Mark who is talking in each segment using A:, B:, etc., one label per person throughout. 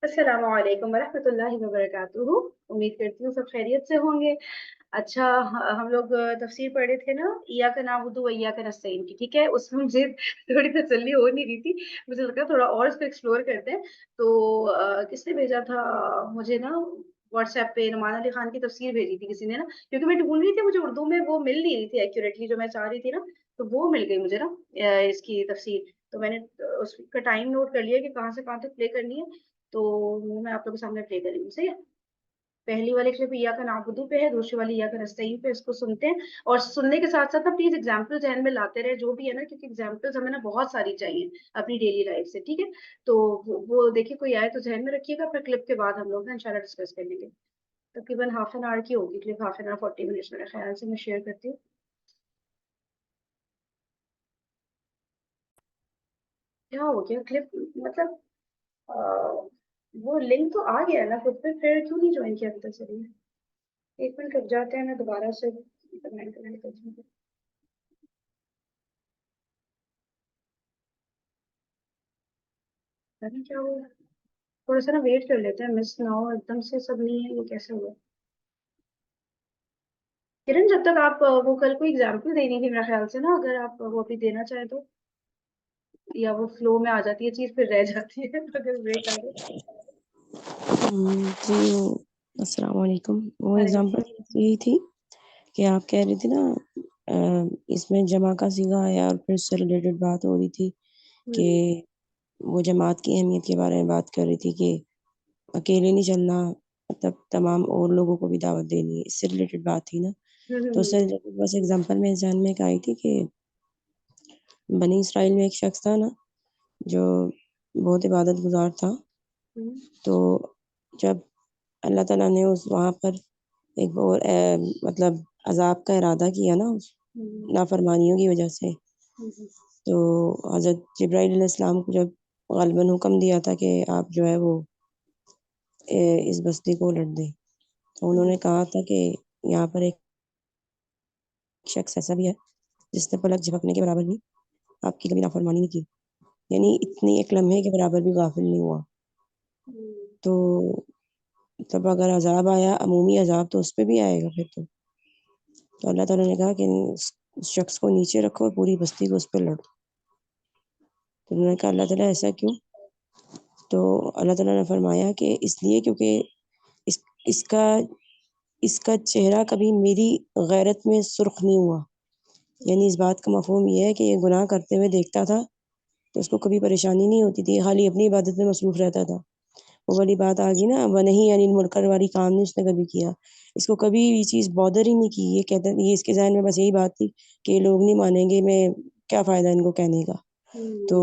A: السلام علیکم ورحمۃ اللہ وبرکاتہ. امید کرتی ہوں سب خیریت سے ہوں گے. اچھا، ہم لوگ تفسیر پڑھ رہے تھے نا، ایاک نعبد و ایاک نستعین کی. ٹھیک ہے، اس میں مجھے تھوڑی تسلی ہو نہیں رہی تھی. مجھے لگا تھوڑا اور اس کو ایکسپلور کرتے ہیں. تو کس نے بھیجا تھا مجھے نا؟ واٹس ایپ پہ نعمان علی خان کی تفسیر بھیجی تھی کسی نے نا. کیونکہ میں ڈھونڈ رہی تھی، مجھے اردو میں وہ مل نہیں رہی تھی ایکوریٹلی جو میں چاہ رہی تھی نا. تو وہ مل گئی مجھے نا، اس کی تفسیر. تو میں نے اس کا ٹائم نوٹ کر لیا کہ کہاں سے کہاں تک پلے کرنی ہے. تو وہ میں آپ لوگوں کے سامنے پلے کر رہی ہوں. صحیح ہے. پہلی والی کلپ ایاک نعبدو پہ ہے، دوسری والی ایاک نستعین پہ. اس کو سنتے ہیں، اور سننے کے ساتھ ساتھ نا پلیز ایگزامپل ذہن میں لاتے رہے جو بھی ہے نا، کیونکہ ایگزامپلز ہمیں نا بہت ساری چاہیے اپنی ڈیلی لائف سے. ٹھیک ہے. تو وہ دیکھیے کوئی آئے تو ذہن میں رکھیے گا. پھر کلپ کے بعد ہم لوگ نا انشاءاللہ ڈسکس کر لیں گے. تقریباً ہاف این آور کی ہوگی clip, half an hour 40 minutes میرے خیال سے. میں شیئر کرتی ہوں. کیا ہو گیا کلپ؟ مطلب وہ لنک تو آ گیا نا خود پہ، پھر کیوں نہیں جوائن کیا پتا چلیے. ایک منٹ رک جاتے ہیں، میں دوبارہ سے کمنٹ کرتی ہوں. پتا نہیں کیا ہوا. تھوڑا سا نا ویٹ کر لیتے ہیں، مس نہ ہو ایک دم سے. سب نہیں ہے، یہ کیسے ہوا؟ کرن جب تک آپ وہ کل کو ایگزامپل دینی تھی میرا خیال سے نا، اگر آپ وہ ابھی دینا چاہیں تو. یا وہ فلو میں آ جاتی ہے چیز پھر رہ جاتی ہے اگر بریک آ جائے.
B: جی السلام علیکم. وہ
A: وعلیکم
B: اگزامپل
A: السلام.
B: یہی تھی کہ آپ کہہ رہی تھی نا، اس میں جمع کا صیغہ آیا اور پھر اس سے ریلیٹڈ بات ہو رہی تھی کہ وہ جماعت کی اہمیت کے بارے میں بات کر رہی تھی کہ اکیلے نہیں چلنا، مطلب تمام اور لوگوں کو بھی دعوت دینی ہے. اس سے ریلیٹڈ بات تھی نا. تو اس سے ریلیٹڈ بس اگزامپل میرے ذہن میں ایک آئی تھی کہ بنی اسرائیل میں ایک شخص تھا نا جو بہت عبادت گزار تھا. تو جب اللہ تعالیٰ نے اس وہاں پر ایک اور مطلب عذاب کا ارادہ کیا نا نافرمانیوں کی وجہ سے، تو حضرت جبرائیل علیہ السلام کو جب غالباً حکم دیا تھا کہ آپ جو ہے وہ اس بستی کو الٹ دیں، تو انہوں نے کہا تھا کہ یہاں پر ایک شخص ایسا بھی ہے جس نے پلک جھپکنے کے برابر بھی آپ کی کبھی نافرمانی نہیں کی، یعنی اتنی ایک لمحے کے برابر بھی غافل نہیں ہوا. تو تب اگر عذاب آیا، عمومی عذاب، تو اس پہ بھی آئے گا پھر. تو اللہ تعالیٰ نے کہا کہ اس شخص کو نیچے رکھو، پوری بستی کو اس پہ لڑو. تو انہوں نے کہا اللہ تعالیٰ ایسا کیوں؟ تو اللہ تعالیٰ نے فرمایا کہ اس لیے کیونکہ اس اس کا اس کا چہرہ کبھی میری غیرت میں سرخ نہیں ہوا. یعنی اس بات کا مفہوم یہ ہے کہ یہ گناہ کرتے ہوئے دیکھتا تھا تو اس کو کبھی پریشانی نہیں ہوتی تھی، خالی اپنی عبادت میں مصروف رہتا تھا. وہ والی بات آ گئی نا، وہ نہیں یعنی منکر والی کام نہیں اس نے کبھی کیا. اس کو کبھی یہ چیز بادر ہی نہیں کی. یہ کہتا، یہ اس کے ذہن میں بس یہی بات تھی کہ یہ لوگ نہیں مانیں گے، میں کیا فائدہ ان کو کہنے کا. تو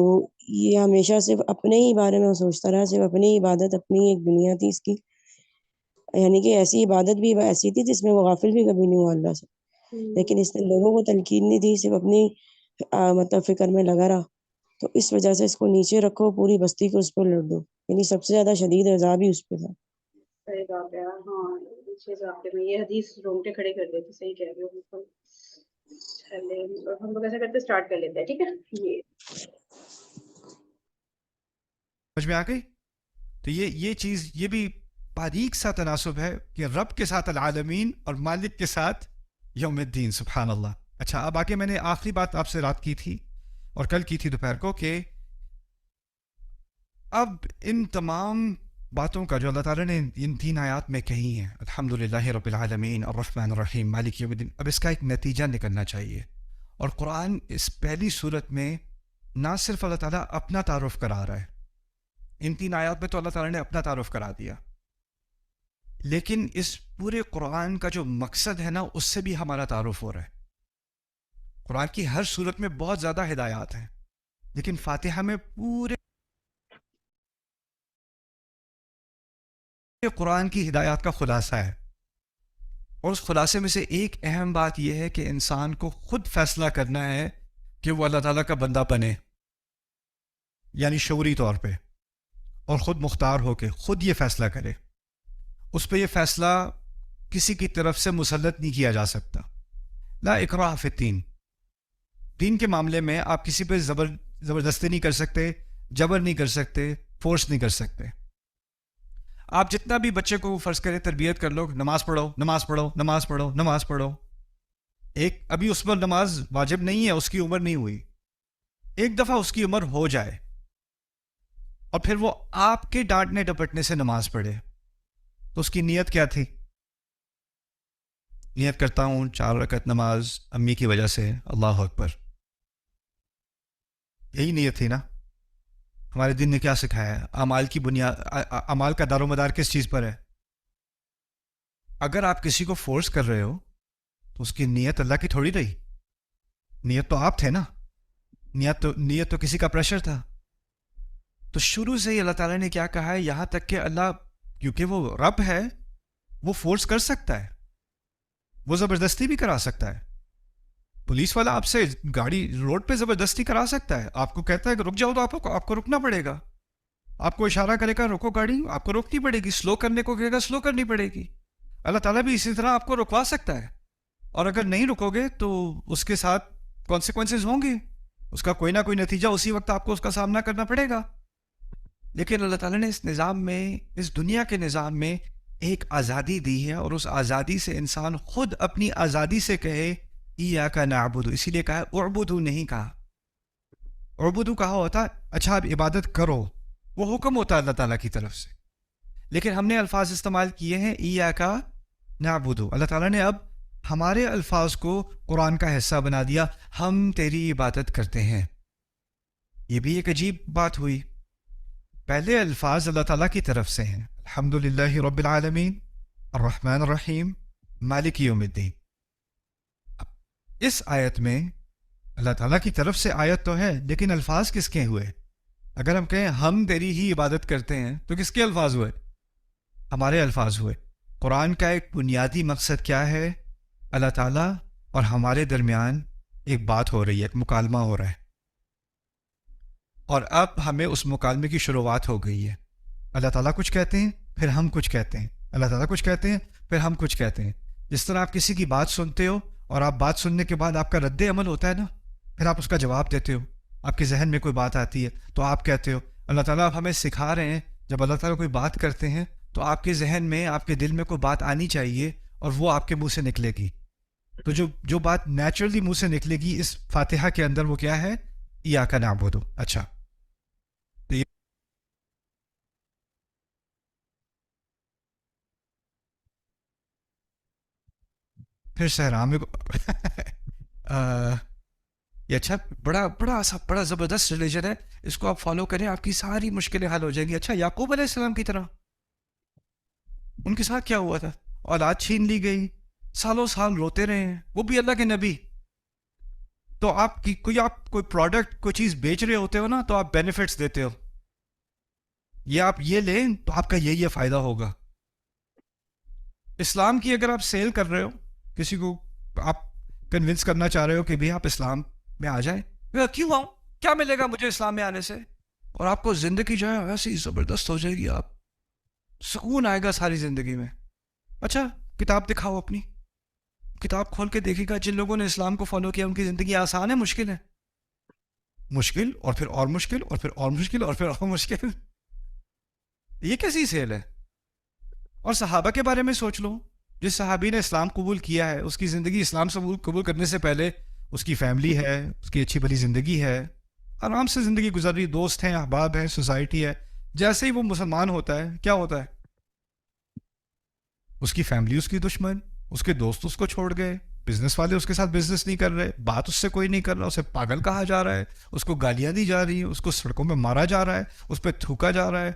B: یہ ہمیشہ صرف اپنے ہی بارے میں سوچتا رہا، صرف اپنی عبادت، اپنی ایک دنیا تھی اس کی. یعنی کہ ایسی عبادت بھی ایسی تھی جس میں وہ غافل بھی کبھی نہیں ہوا اللہ سے. لیکن اس نے لوگوں کو تلقین نہیں دی، صرف اپنی مطلب فکر میں لگا رہا. تو اس وجہ سے اس کو نیچے رکھو، پوری بستی کو اس پر لڑ دو. یعنی سب سے زیادہ شدید عذاب ہی اس پہ تھا.
A: صحیح بات ہے. ہاں، اچھے آپ میں یہ حدیث رونگٹے کھڑے کر دیتی. صحیح کہہ رہے ہو بالکل. چلے ہم لوگ ایسا کرتے اسٹارٹ کر لیتے ہیں. ٹھیک ہے. یہ
C: سمجھ میں آ گئی. تو یہ چیز، یہ بھی باریک سا تناسب ہے کہ رب کے ساتھ العالمین اور مالک کے ساتھ یوم الدین. سبحان اللہ. اچھا، اب آگے میں نے آخری بات آپ سے رات کی تھی اور کل کی تھی دوپہر کو، کہ اب ان تمام باتوں کا جو اللہ تعالیٰ نے ان 3 آیات میں کہی ہیں، الحمدللہ رب العالمین الرحمن الرحیم مالک یوم الدین، اب اس کا ایک نتیجہ نکلنا چاہیے. اور قرآن اس پہلی صورت میں نہ صرف اللہ تعالیٰ اپنا تعارف کرا رہا ہے، ان 3 آیات میں تو اللہ تعالیٰ نے اپنا تعارف کرا دیا، لیکن اس پورے قرآن کا جو مقصد ہے نا، اس سے بھی ہمارا تعارف ہو رہا ہے. قرآن کی ہر صورت میں بہت زیادہ ہدایات ہیں، لیکن فاتحہ میں پورے قرآن کی ہدایات کا خلاصہ ہے. اور اس خلاصے میں سے ایک اہم بات یہ ہے کہ انسان کو خود فیصلہ کرنا ہے کہ وہ اللہ تعالیٰ کا بندہ بنے، یعنی شعوری طور پہ، اور خود مختار ہو کے خود یہ فیصلہ کرے. اس پہ یہ فیصلہ کسی کی طرف سے مسلط نہیں کیا جا سکتا. لا اکراہ فی الدین. دین کے معاملے میں آپ کسی پہ زبردستی نہیں کر سکتے، جبر نہیں کر سکتے، فورس نہیں کر سکتے. آپ جتنا بھی بچے کو فرض کریں تربیت کر لو، نماز پڑھو نماز پڑھو نماز پڑھو نماز پڑھو، ایک ابھی اس پر نماز واجب نہیں ہے، اس کی عمر نہیں ہوئی، ایک دفعہ اس کی عمر ہو جائے اور پھر وہ آپ کے ڈانٹنے ڈپٹنے سے نماز پڑھے، تو اس کی نیت کیا تھی؟ نیت کرتا ہوں 4 رکعت نماز امی کی وجہ سے، اللہ اکبر، یہی نیت تھی نا؟ ہمارے دین نے کیا سکھایا ہے؟ اعمال کی بنیاد، اعمال کا دار و مدار کس چیز پر ہے؟ اگر آپ کسی کو فورس کر رہے ہو تو اس کی نیت اللہ کی تھوڑی رہی، نیت تو آپ تھے نا، نیت تو کسی کا پریشر تھا. تو شروع سے ہی اللہ تعالیٰ نے کیا کہا ہے، یہاں تک کہ اللہ کیونکہ وہ رب ہے، وہ فورس کر سکتا ہے، وہ زبردستی بھی کرا سکتا ہے. پولیس والا آپ سے گاڑی روڈ پہ زبردستی کرا سکتا ہے، آپ کو کہتا ہے کہ رک جاؤ تو آپ کو رکنا پڑے گا، آپ کو اشارہ کرے گا رکو گاڑی، آپ کو روکنی پڑے گی، سلو کرنے کو کہے گا سلو کرنی پڑے گی. اللہ تعالیٰ بھی اسی طرح آپ کو رکوا سکتا ہے، اور اگر نہیں رکو گے تو اس کے ساتھ کانسیکوینسز ہوں گے، اس کا کوئی نہ کوئی نتیجہ اسی وقت آپ کو اس کا سامنا کرنا پڑے گا. لیکن اللہ تعالیٰ نے اس نظام میں، اس دنیا کے نظام میں ایک آزادی دی ہے، اور اس آزادی سے انسان خود اپنی آزادی سے کہے ایاک نعبد، اسی لیے کہا اعبدوا نہیں کہا. اعبدوا کہا ہوتا اچھا آپ عبادت کرو، وہ حکم ہوتا ہے اللہ تعالیٰ کی طرف سے، لیکن ہم نے الفاظ استعمال کیے ہیں ایاک نعبد. اللہ تعالیٰ نے اب ہمارے الفاظ کو قرآن کا حصہ بنا دیا، ہم تیری عبادت کرتے ہیں. یہ بھی ایک عجیب بات ہوئی. پہلے الفاظ اللہ تعالیٰ کی طرف سے ہیں، الحمدللہ رب العالمین الرحمن الرحیم مالک یوم الدین. اس آیت میں اللہ تعالیٰ کی طرف سے آیت تو ہے، لیکن الفاظ کس کے ہوئے؟ اگر ہم کہیں ہم تیری ہی عبادت کرتے ہیں تو کس کے الفاظ ہوئے؟ ہمارے الفاظ ہوئے. قرآن کا ایک بنیادی مقصد کیا ہے؟ اللہ تعالیٰ اور ہمارے درمیان ایک بات ہو رہی ہے، ایک مکالمہ ہو رہا ہے، اور اب ہمیں اس مکالمے کی شروعات ہو گئی ہے. اللہ تعالیٰ کچھ کہتے ہیں پھر ہم کچھ کہتے ہیں، اللہ تعالیٰ کچھ کہتے ہیں پھر ہم کچھ کہتے ہیں. جس طرح آپ کسی کی بات سنتے ہو اور آپ بات سننے کے بعد آپ کا رد عمل ہوتا ہے نا، پھر آپ اس کا جواب دیتے ہو، آپ کے ذہن میں کوئی بات آتی ہے تو آپ کہتے ہو. اللہ تعالیٰ اب ہمیں سکھا رہے ہیں جب اللہ تعالیٰ کوئی بات کرتے ہیں تو آپ کے ذہن میں، آپ کے دل میں کوئی بات آنی چاہیے اور وہ آپ کے منہ سے نکلے گی. تو جو بات نیچرلی منہ سے نکلے گی اس فاتحہ کے اندر وہ کیا ہے؟ ایاک نعبد. اچھا پھر صحرا میں یہ اچھا بڑا زبردست ریلیجن ہے، اس کو آپ فالو کریں، آپ کی ساری مشکلیں حل ہو جائیں گی. اچھا یعقوب علیہ السلام کی طرح ان کے ساتھ کیا ہوا تھا؟ اولاد چھین لی گئی، سالوں سال روتے رہے ہیں، وہ بھی اللہ کے نبی. تو آپ کوئی پروڈکٹ کوئی چیز بیچ رہے ہوتے ہو نا، تو آپ بینیفٹس دیتے ہو، یہ آپ یہ لیں تو آپ کا یہ فائدہ ہوگا. اسلام کی اگر آپ سیل کر رہے ہو، کسی کو آپ کنونس کرنا چاہ رہے ہو کہ بھی آپ اسلام میں آ جائیں، کیوں آؤں، کیا ملے گا مجھے اسلام میں آنے سے؟ اور آپ کو زندگی جو ہے ایسی زبردست ہو جائے گی، آپ سکون آئے گا ساری زندگی میں. اچھا کتاب دکھاؤ، اپنی کتاب کھول کے دیکھے گا جن لوگوں نے اسلام کو فالو کیا ان کی زندگی آسان ہے مشکل ہے؟ مشکل، اور پھر اور مشکل، اور پھر اور مشکل، اور پھر اور مشکل. یہ کیسی سیل ہے؟ اور صحابہ کے بارے میں سوچ لو، جس صحابی نے اسلام قبول کیا ہے اس کی زندگی اسلام سے قبول کرنے سے پہلے اس کی فیملی ہے، اس کی اچھی بھلی زندگی ہے، آرام سے زندگی گزر رہی، دوست ہیں، احباب ہیں، سوسائٹی ہے. جیسے ہی وہ مسلمان ہوتا ہے کیا ہوتا ہے؟ اس کی فیملی اس کی دشمن، اس کے دوست اس کو چھوڑ گئے، بزنس والے اس کے ساتھ بزنس نہیں کر رہے، بات اس سے کوئی نہیں کر رہا، اسے پاگل کہا جا رہا ہے، اس کو گالیاں دی جا رہی ہیں، اس کو سڑکوں میں مارا جا رہا ہے، اس پہ تھوکا جا رہا ہے،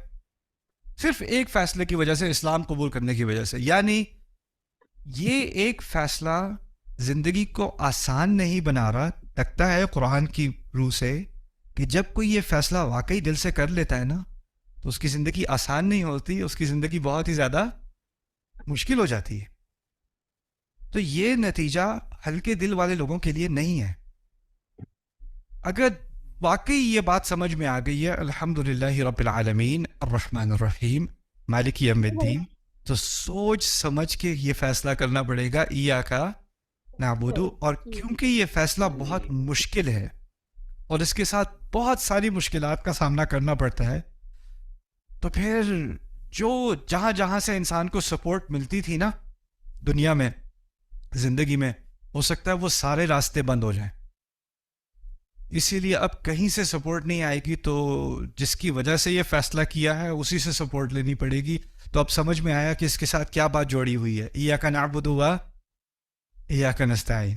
C: صرف ایک فیصلے کی وجہ سے، اسلام قبول کرنے کی وجہ سے. یعنی یہ ایک فیصلہ زندگی کو آسان نہیں بنا رہا. لگتا ہے قرآن کی روح سے کہ جب کوئی یہ فیصلہ واقعی دل سے کر لیتا ہے نا تو اس کی زندگی آسان نہیں ہوتی، اس کی زندگی بہت ہی زیادہ مشکل ہو جاتی ہے. تو یہ نتیجہ ہلکے دل والے لوگوں کے لیے نہیں ہے. اگر واقعی یہ بات سمجھ میں آ گئی ہے الحمدللہ رب العالمین الرحمن الرحیم مالک یوم الدین، تو سوچ سمجھ کے یہ فیصلہ کرنا پڑے گا ایاک نعبد. اور کیونکہ یہ فیصلہ بہت مشکل ہے اور اس کے ساتھ بہت ساری مشکلات کا سامنا کرنا پڑتا ہے، تو پھر جو جہاں جہاں سے انسان کو سپورٹ ملتی تھی نا دنیا میں زندگی میں، ہو سکتا ہے وہ سارے راستے بند ہو جائیں. اسی لیے اب کہیں سے سپورٹ نہیں آئے گی، تو جس کی وجہ سے یہ فیصلہ کیا ہے اسی سے سپورٹ لینی پڑے گی. تو اب سمجھ میں آیا کہ اس کے ساتھ کیا بات جوڑی ہوئی ہے. ایاک نعبد و ایاک نستعین،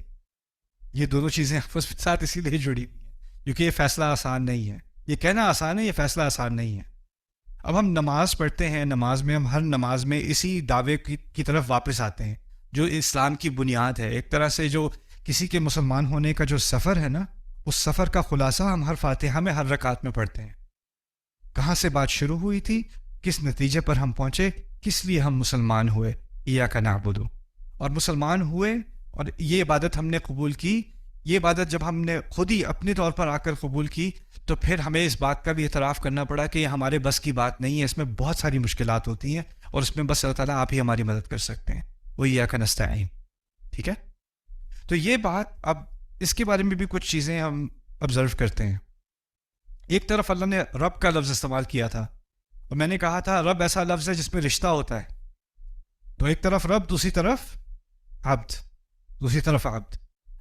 C: یہ دونوں چیزیں آپس کے ساتھ اسی لیے جڑی ہوئی ہیں کیونکہ یہ فیصلہ آسان نہیں ہے. یہ کہنا آسان ہے، یہ فیصلہ آسان نہیں ہے. اب ہم نماز پڑھتے ہیں، نماز میں ہم ہر نماز میں اسی دعوے کی طرف واپس آتے ہیں جو اسلام کی بنیاد ہے. ایک طرح سے جو کسی کے مسلمان ہونے کا جو سفر ہے نا، اس سفر کا خلاصہ ہم ہر فاتحہ میں ہر رکعت میں پڑھتے ہیں. کہاں سے بات شروع ہوئی تھی، کس نتیجے پر ہم پہنچے، کس لیے ہم مسلمان ہوئے. ایاک نعبد، اور مسلمان ہوئے اور یہ عبادت ہم نے قبول کی. یہ عبادت جب ہم نے خود ہی اپنے طور پر آ کر قبول کی تو پھر ہمیں اس بات کا بھی اعتراف کرنا پڑا کہ یہ ہمارے بس کی بات نہیں ہے، اس میں بہت ساری مشکلات ہوتی ہیں اور اس میں بس اللہ تعالیٰ آپ ہی ہماری مدد کر سکتے ہیں. وہ ایاک نستعین. ٹھیک ہے، تو یہ بات، اب اس کے بارے میں بھی کچھ چیزیں ہم آبزرو کرتے ہیں. ایک طرف اللہ نے رب کا لفظ استعمال کیا تھا، اور میں نے کہا تھا رب ایسا لفظ ہے جس میں رشتہ ہوتا ہے. تو ایک طرف رب، دوسری طرف عبد، دوسری طرف عبد.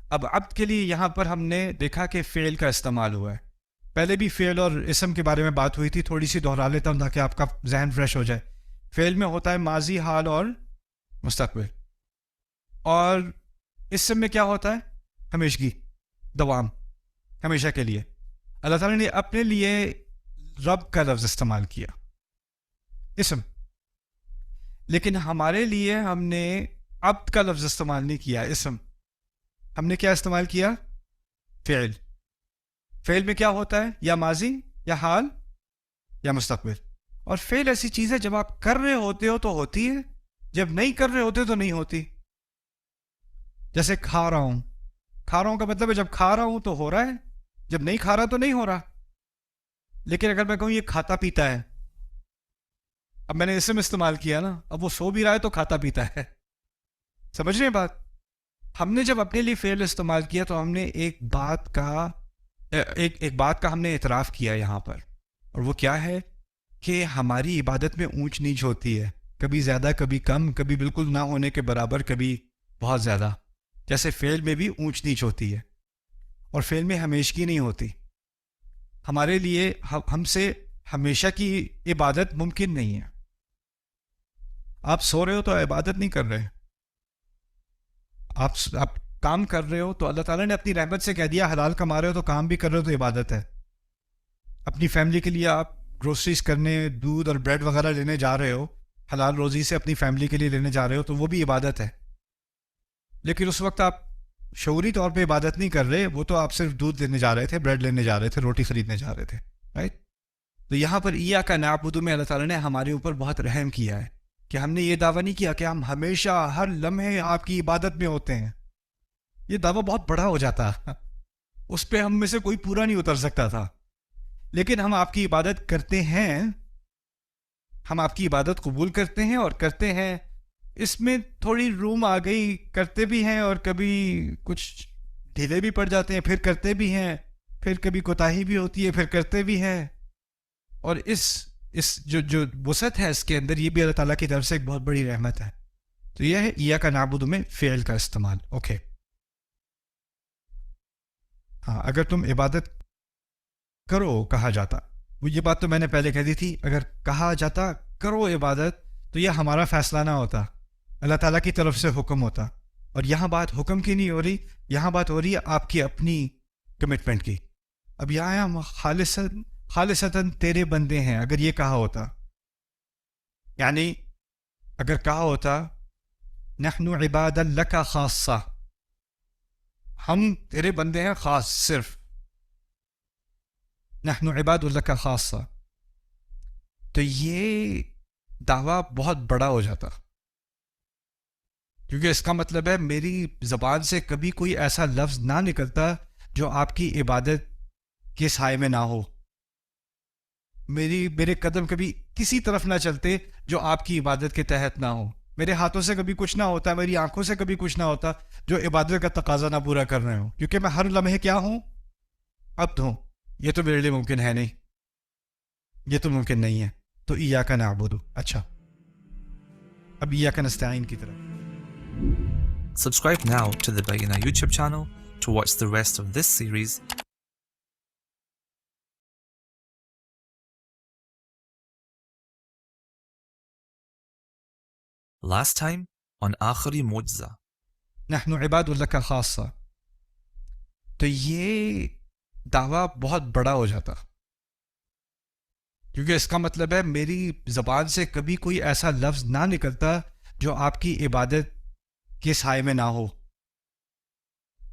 C: اب عبد کے لیے یہاں پر ہم نے دیکھا کہ فعل کا استعمال ہوا ہے. پہلے بھی فعل اور اسم کے بارے میں بات ہوئی تھی، تھوڑی سی دہرا لیتا ہوں تاکہ آپ کا ذہن فریش ہو جائے. فعل میں ہوتا ہے ماضی، حال اور مستقبل، اور اسم میں کیا ہوتا ہے؟ ہمیشگی، دوام، ہمیشہ کے لیے. اللہ تعالیٰ نے اپنے لیے رب کا لفظ استعمال کیا، اسم، لیکن ہمارے لیے ہم نے عبد کا لفظ استعمال نہیں کیا، اسم. ہم نے کیا استعمال کیا؟ فعل. فعل میں کیا ہوتا ہے؟ یا ماضی، یا حال، یا مستقبل. اور فعل ایسی چیز ہے جب آپ کر رہے ہوتے ہو تو ہوتی ہے، جب نہیں کر رہے ہوتے تو نہیں ہوتی. جیسے کھا رہا ہوں، کھا رہا ہوں کا مطلب ہے جب کھا رہا ہوں تو ہو رہا ہے، جب نہیں کھا رہا تو نہیں ہو رہا. لیکن اگر میں کہوں یہ کھاتا پیتا ہے، اب میں نے اسم استعمال کیا نا، اب وہ سو بھی رہا ہے تو کھاتا پیتا ہے. سمجھ رہے ہیں بات؟ ہم نے جب اپنے لیے فعل استعمال کیا تو ہم نے ایک بات کا ہم نے اعتراف کیا یہاں پر، اور وہ کیا ہے کہ ہماری عبادت میں اونچ نیچ ہوتی ہے، کبھی زیادہ کبھی کم، کبھی بالکل نہ ہونے کے برابر، کبھی بہت زیادہ. جیسے فعل میں بھی اونچ نیچ ہوتی ہے، اور فعل میں ہمیشگی نہیں ہوتی. ہمارے لیے ہم سے ہمیشہ کی عبادت ممکن نہیں ہے. آپ سو رہے ہو تو عبادت نہیں کر رہے، آپ کام کر رہے ہو تو اللہ تعالیٰ نے اپنی رحمت سے کہہ دیا حلال کما رہے ہو تو کام بھی کر رہے ہو تو عبادت ہے. اپنی فیملی کے لیے آپ گروسریز کرنے، دودھ اور بریڈ وغیرہ لینے جا رہے ہو، حلال روزی سے اپنی فیملی کے لیے لینے جا رہے ہو تو وہ بھی عبادت ہے. لیکن اس وقت آپ شعوری طور پہ عبادت نہیں کر رہے، وہ تو آپ صرف دودھ لینے جا رہے تھے، بریڈ لینے جا رہے تھے، روٹی خریدنے جا رہے تھے، رائٹ؟ تو یہاں پر ایاک نعبد میں اللہ تعالیٰ نے ہمارے اوپر بہت رحم کیا ہے کہ ہم نے یہ دعویٰ نہیں کیا کہ ہم ہمیشہ ہر لمحے آپ کی عبادت میں ہوتے ہیں. یہ دعویٰ بہت بڑا ہو جاتا، اس پہ ہم میں سے کوئی پورا نہیں اتر سکتا تھا. لیکن ہم آپ کی عبادت کرتے ہیں، ہم آپ کی عبادت قبول کرتے ہیں اور کرتے ہیں. اس میں تھوڑی روم آ گئی، کرتے بھی ہیں اور کبھی کچھ ڈھیلے بھی پڑ جاتے ہیں، پھر کرتے بھی ہیں، پھر کبھی کوتاہی بھی ہوتی ہے، پھر کرتے بھی ہیں. اور اس جو وسعت ہے اس کے اندر، یہ بھی اللہ تعالیٰ کی طرف سے ایک بہت بڑی رحمت ہے. تو یہ ہے ایاک نعبد میں فعل کا استعمال. اوکے، ہاں، اگر تم عبادت کرو کہا جاتا، وہ یہ بات تو میں نے پہلے کہہ دی تھی، اگر کہا جاتا کرو عبادت تو یہ ہمارا فیصلہ نہ ہوتا، اللہ تعالیٰ کی طرف سے حکم ہوتا. اور یہاں بات حکم کی نہیں ہو رہی، یہاں بات ہو رہی ہے آپ کی اپنی کمٹمنٹ کی. اب یہاں ہم خالصتاً تیرے بندے ہیں، اگر یہ کہا ہوتا، یعنی اگر کہا ہوتا نحن عباد لک خاصہ، ہم تیرے بندے ہیں خاص، صرف نحن عباد لک خاصہ، تو یہ دعویٰ بہت بڑا ہو جاتا، کیونکہ اس کا مطلب ہے میری زبان سے کبھی کوئی ایسا لفظ نہ نکلتا جو آپ کی عبادت کے سائے میں نہ ہو. میرے قدم کبھی کسی طرف نہ چلتے جو آپ کی عبادت کے تحت نہ ہو. میرے ہاتھوں سے کبھی کچھ نہ ہوتا، میری آنکھوں سے کبھی کچھ نہ ہوتا جو عبادت کا تقاضا نہ پورا کر رہے ہوں، کیونکہ میں ہر لمحے کیا ہوں؟ عبد ہوں. یہ تو میرے لیے ممکن ہے نہیں، یہ تو ممکن نہیں ہے. تو ایاک نعبد. اچھا اب ایاک نستعین کی طرف.
D: Subscribe now to the Bayyinah YouTube channel to watch the rest of this series. Last time on Akhri Mujza.
C: نحن عباد لک خاصہ. تو یہ دعویٰ بہت بڑا ہو جاتا کیونکہ اس کا مطلب ہے میری زبان سے کبھی کوئی ایسا لفظ نہ نکلتا جو آپ کی عبادت کے سائے میں نہ ہو.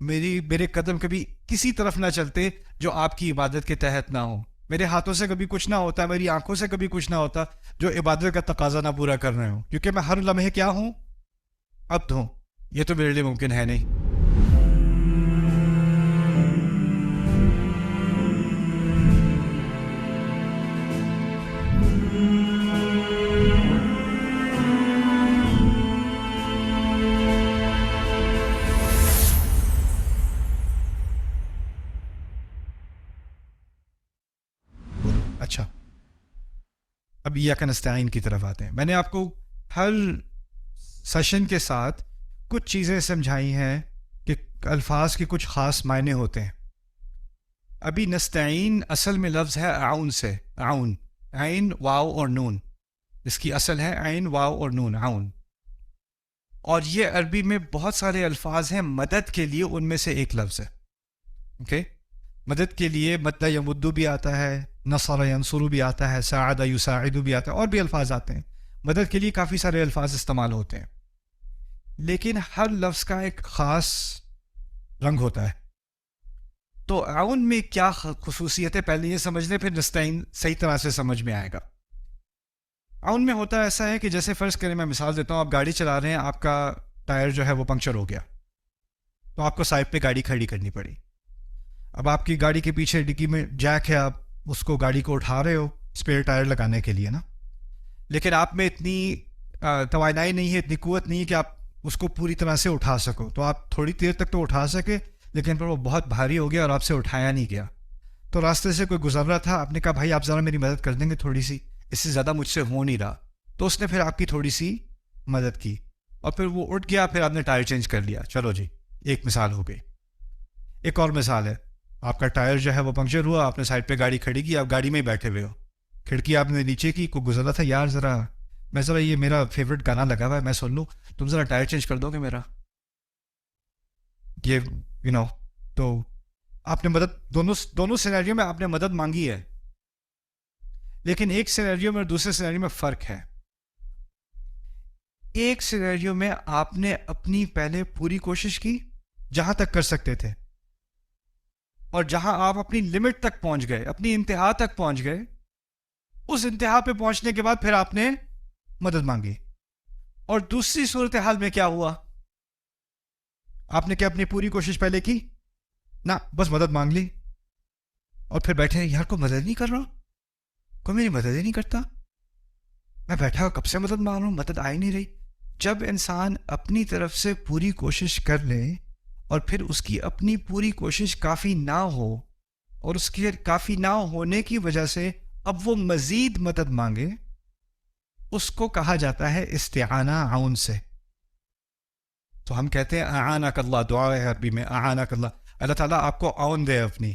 C: میرے قدم کبھی کسی طرف نہ چلتے جو آپ کی عبادت کے تحت نہ ہو. میرے ہاتھوں سے کبھی کچھ نہ ہوتا, میری آنکھوں سے کبھی کچھ نہ ہوتا جو عبادت کا تقاضا نہ پورا کر رہے ہوں, کیونکہ میں ہر لمحے کیا ہوں, عبد ہوں. یہ تو میرے لیے ممکن ہے نہیں. اچھا اب ایاک نستعین کی طرف آتے ہیں. میں نے آپ کو ہر سیشن کے ساتھ کچھ چیزیں سمجھائی ہیں کہ الفاظ کے کچھ خاص معنی ہوتے ہیں. ابھی نستعین اصل میں لفظ ہے اعون سے, اعون, عین واو اور نون, اس کی اصل ہے عین واو اور نون, اعون. اور یہ عربی میں بہت سارے الفاظ ہیں مدد کے لیے, ان میں سے ایک لفظ ہے. اوکے مدد کے لیے مد یمد بھی آتا ہے, نصر ینصر بھی آتا ہے, ساعد یساعد بھی آتا ہے, اور بھی الفاظ آتے ہیں. مدد کے لیے کافی سارے الفاظ استعمال ہوتے ہیں, لیکن ہر لفظ کا ایک خاص رنگ ہوتا ہے. تو اعون میں کیا خصوصیت ہے پہلے یہ سمجھ لیں, پھر نستعین صحیح طرح سے سمجھ میں آئے گا. اعون میں ہوتا ایسا ہے کہ جیسے فرض کریں, میں مثال دیتا ہوں, آپ گاڑی چلا رہے ہیں, آپ کا ٹائر جو ہے وہ پنکچر ہو گیا, تو آپ کو سائڈ پہ گاڑی کھڑی کرنی پڑی. اب آپ کی گاڑی کے پیچھے ڈگی میں جیک ہے, آپ اس کو گاڑی کو اٹھا رہے ہو اسپیئر ٹائر لگانے کے لیے نا, لیکن آپ میں اتنی توانائی نہیں ہے, اتنی قوت نہیں ہے کہ آپ اس کو پوری طرح سے اٹھا سکو. تو آپ تھوڑی دیر تک تو اٹھا سکے, لیکن پھر وہ بہت بھاری ہو گیا اور آپ سے اٹھایا نہیں گیا. تو راستے سے کوئی گزر رہا تھا, آپ نے کہا بھائی آپ ذرا میری مدد کر دیں گے تھوڑی سی, اس سے زیادہ مجھ سے ہو نہیں رہا. تو اس نے پھر آپ کی تھوڑی سی مدد کی, اور پھر وہ اٹھ گیا, پھر آپ نے ٹائر چینج کر لیا. چلو جی, ایک مثال ہو گئی. ایک اور مثال ہے, آپ کا ٹائر جو ہے وہ پنکچر ہوا, آپ نے سائڈ پہ گاڑی کھڑی کی, آپ گاڑی میں ہی بیٹھے ہوئے ہو, کھڑکی آپ نے نیچے کی, کوئی گزر رہا تھا, یار ذرا یہ میرا فیوریٹ گانا لگا ہوا ہے, میں سن لوں, تم ذرا ٹائر چینج کر دو گے میرا, یہ تو آپ نے مدد, دونوں سینیریو میں آپ نے مدد مانگی ہے, لیکن ایک سینیریو میں اور دوسرے سینیریو میں فرق ہے. ایک سینیریو میں آپ نے اپنی پہلے پوری کوشش کی جہاں تک کر سکتے تھے, اور جہاں آپ اپنی لمٹ تک پہنچ گئے, اپنی انتہا تک پہنچ گئے, اس انتہا پہ پہنچنے کے بعد پھر آپ نے مدد مانگی. اور دوسری صورتحال میں کیا ہوا, آپ نے کیا اپنی پوری کوشش پہلے کی نہ, بس مدد مانگ لی, اور پھر بیٹھے, یار کوئی مدد نہیں کر رہا, کوئی میری مدد ہی نہیں کرتا, میں بیٹھا کب سے مدد مانگ رہا ہوں, مدد آئی نہیں رہی. جب انسان اپنی طرف سے پوری کوشش کر لے اور پھر اس کی اپنی پوری کوشش کافی نہ ہو, اور اس کی کافی نہ ہونے کی وجہ سے اب وہ مزید مدد مانگے, اس کو کہا جاتا ہے استعانہ عون سے. تو ہم کہتے ہیں اعانک اللہ, دعا ہے عربی میں اعانک اللہ, اللہ تعالیٰ آپ کو عون دے اپنی.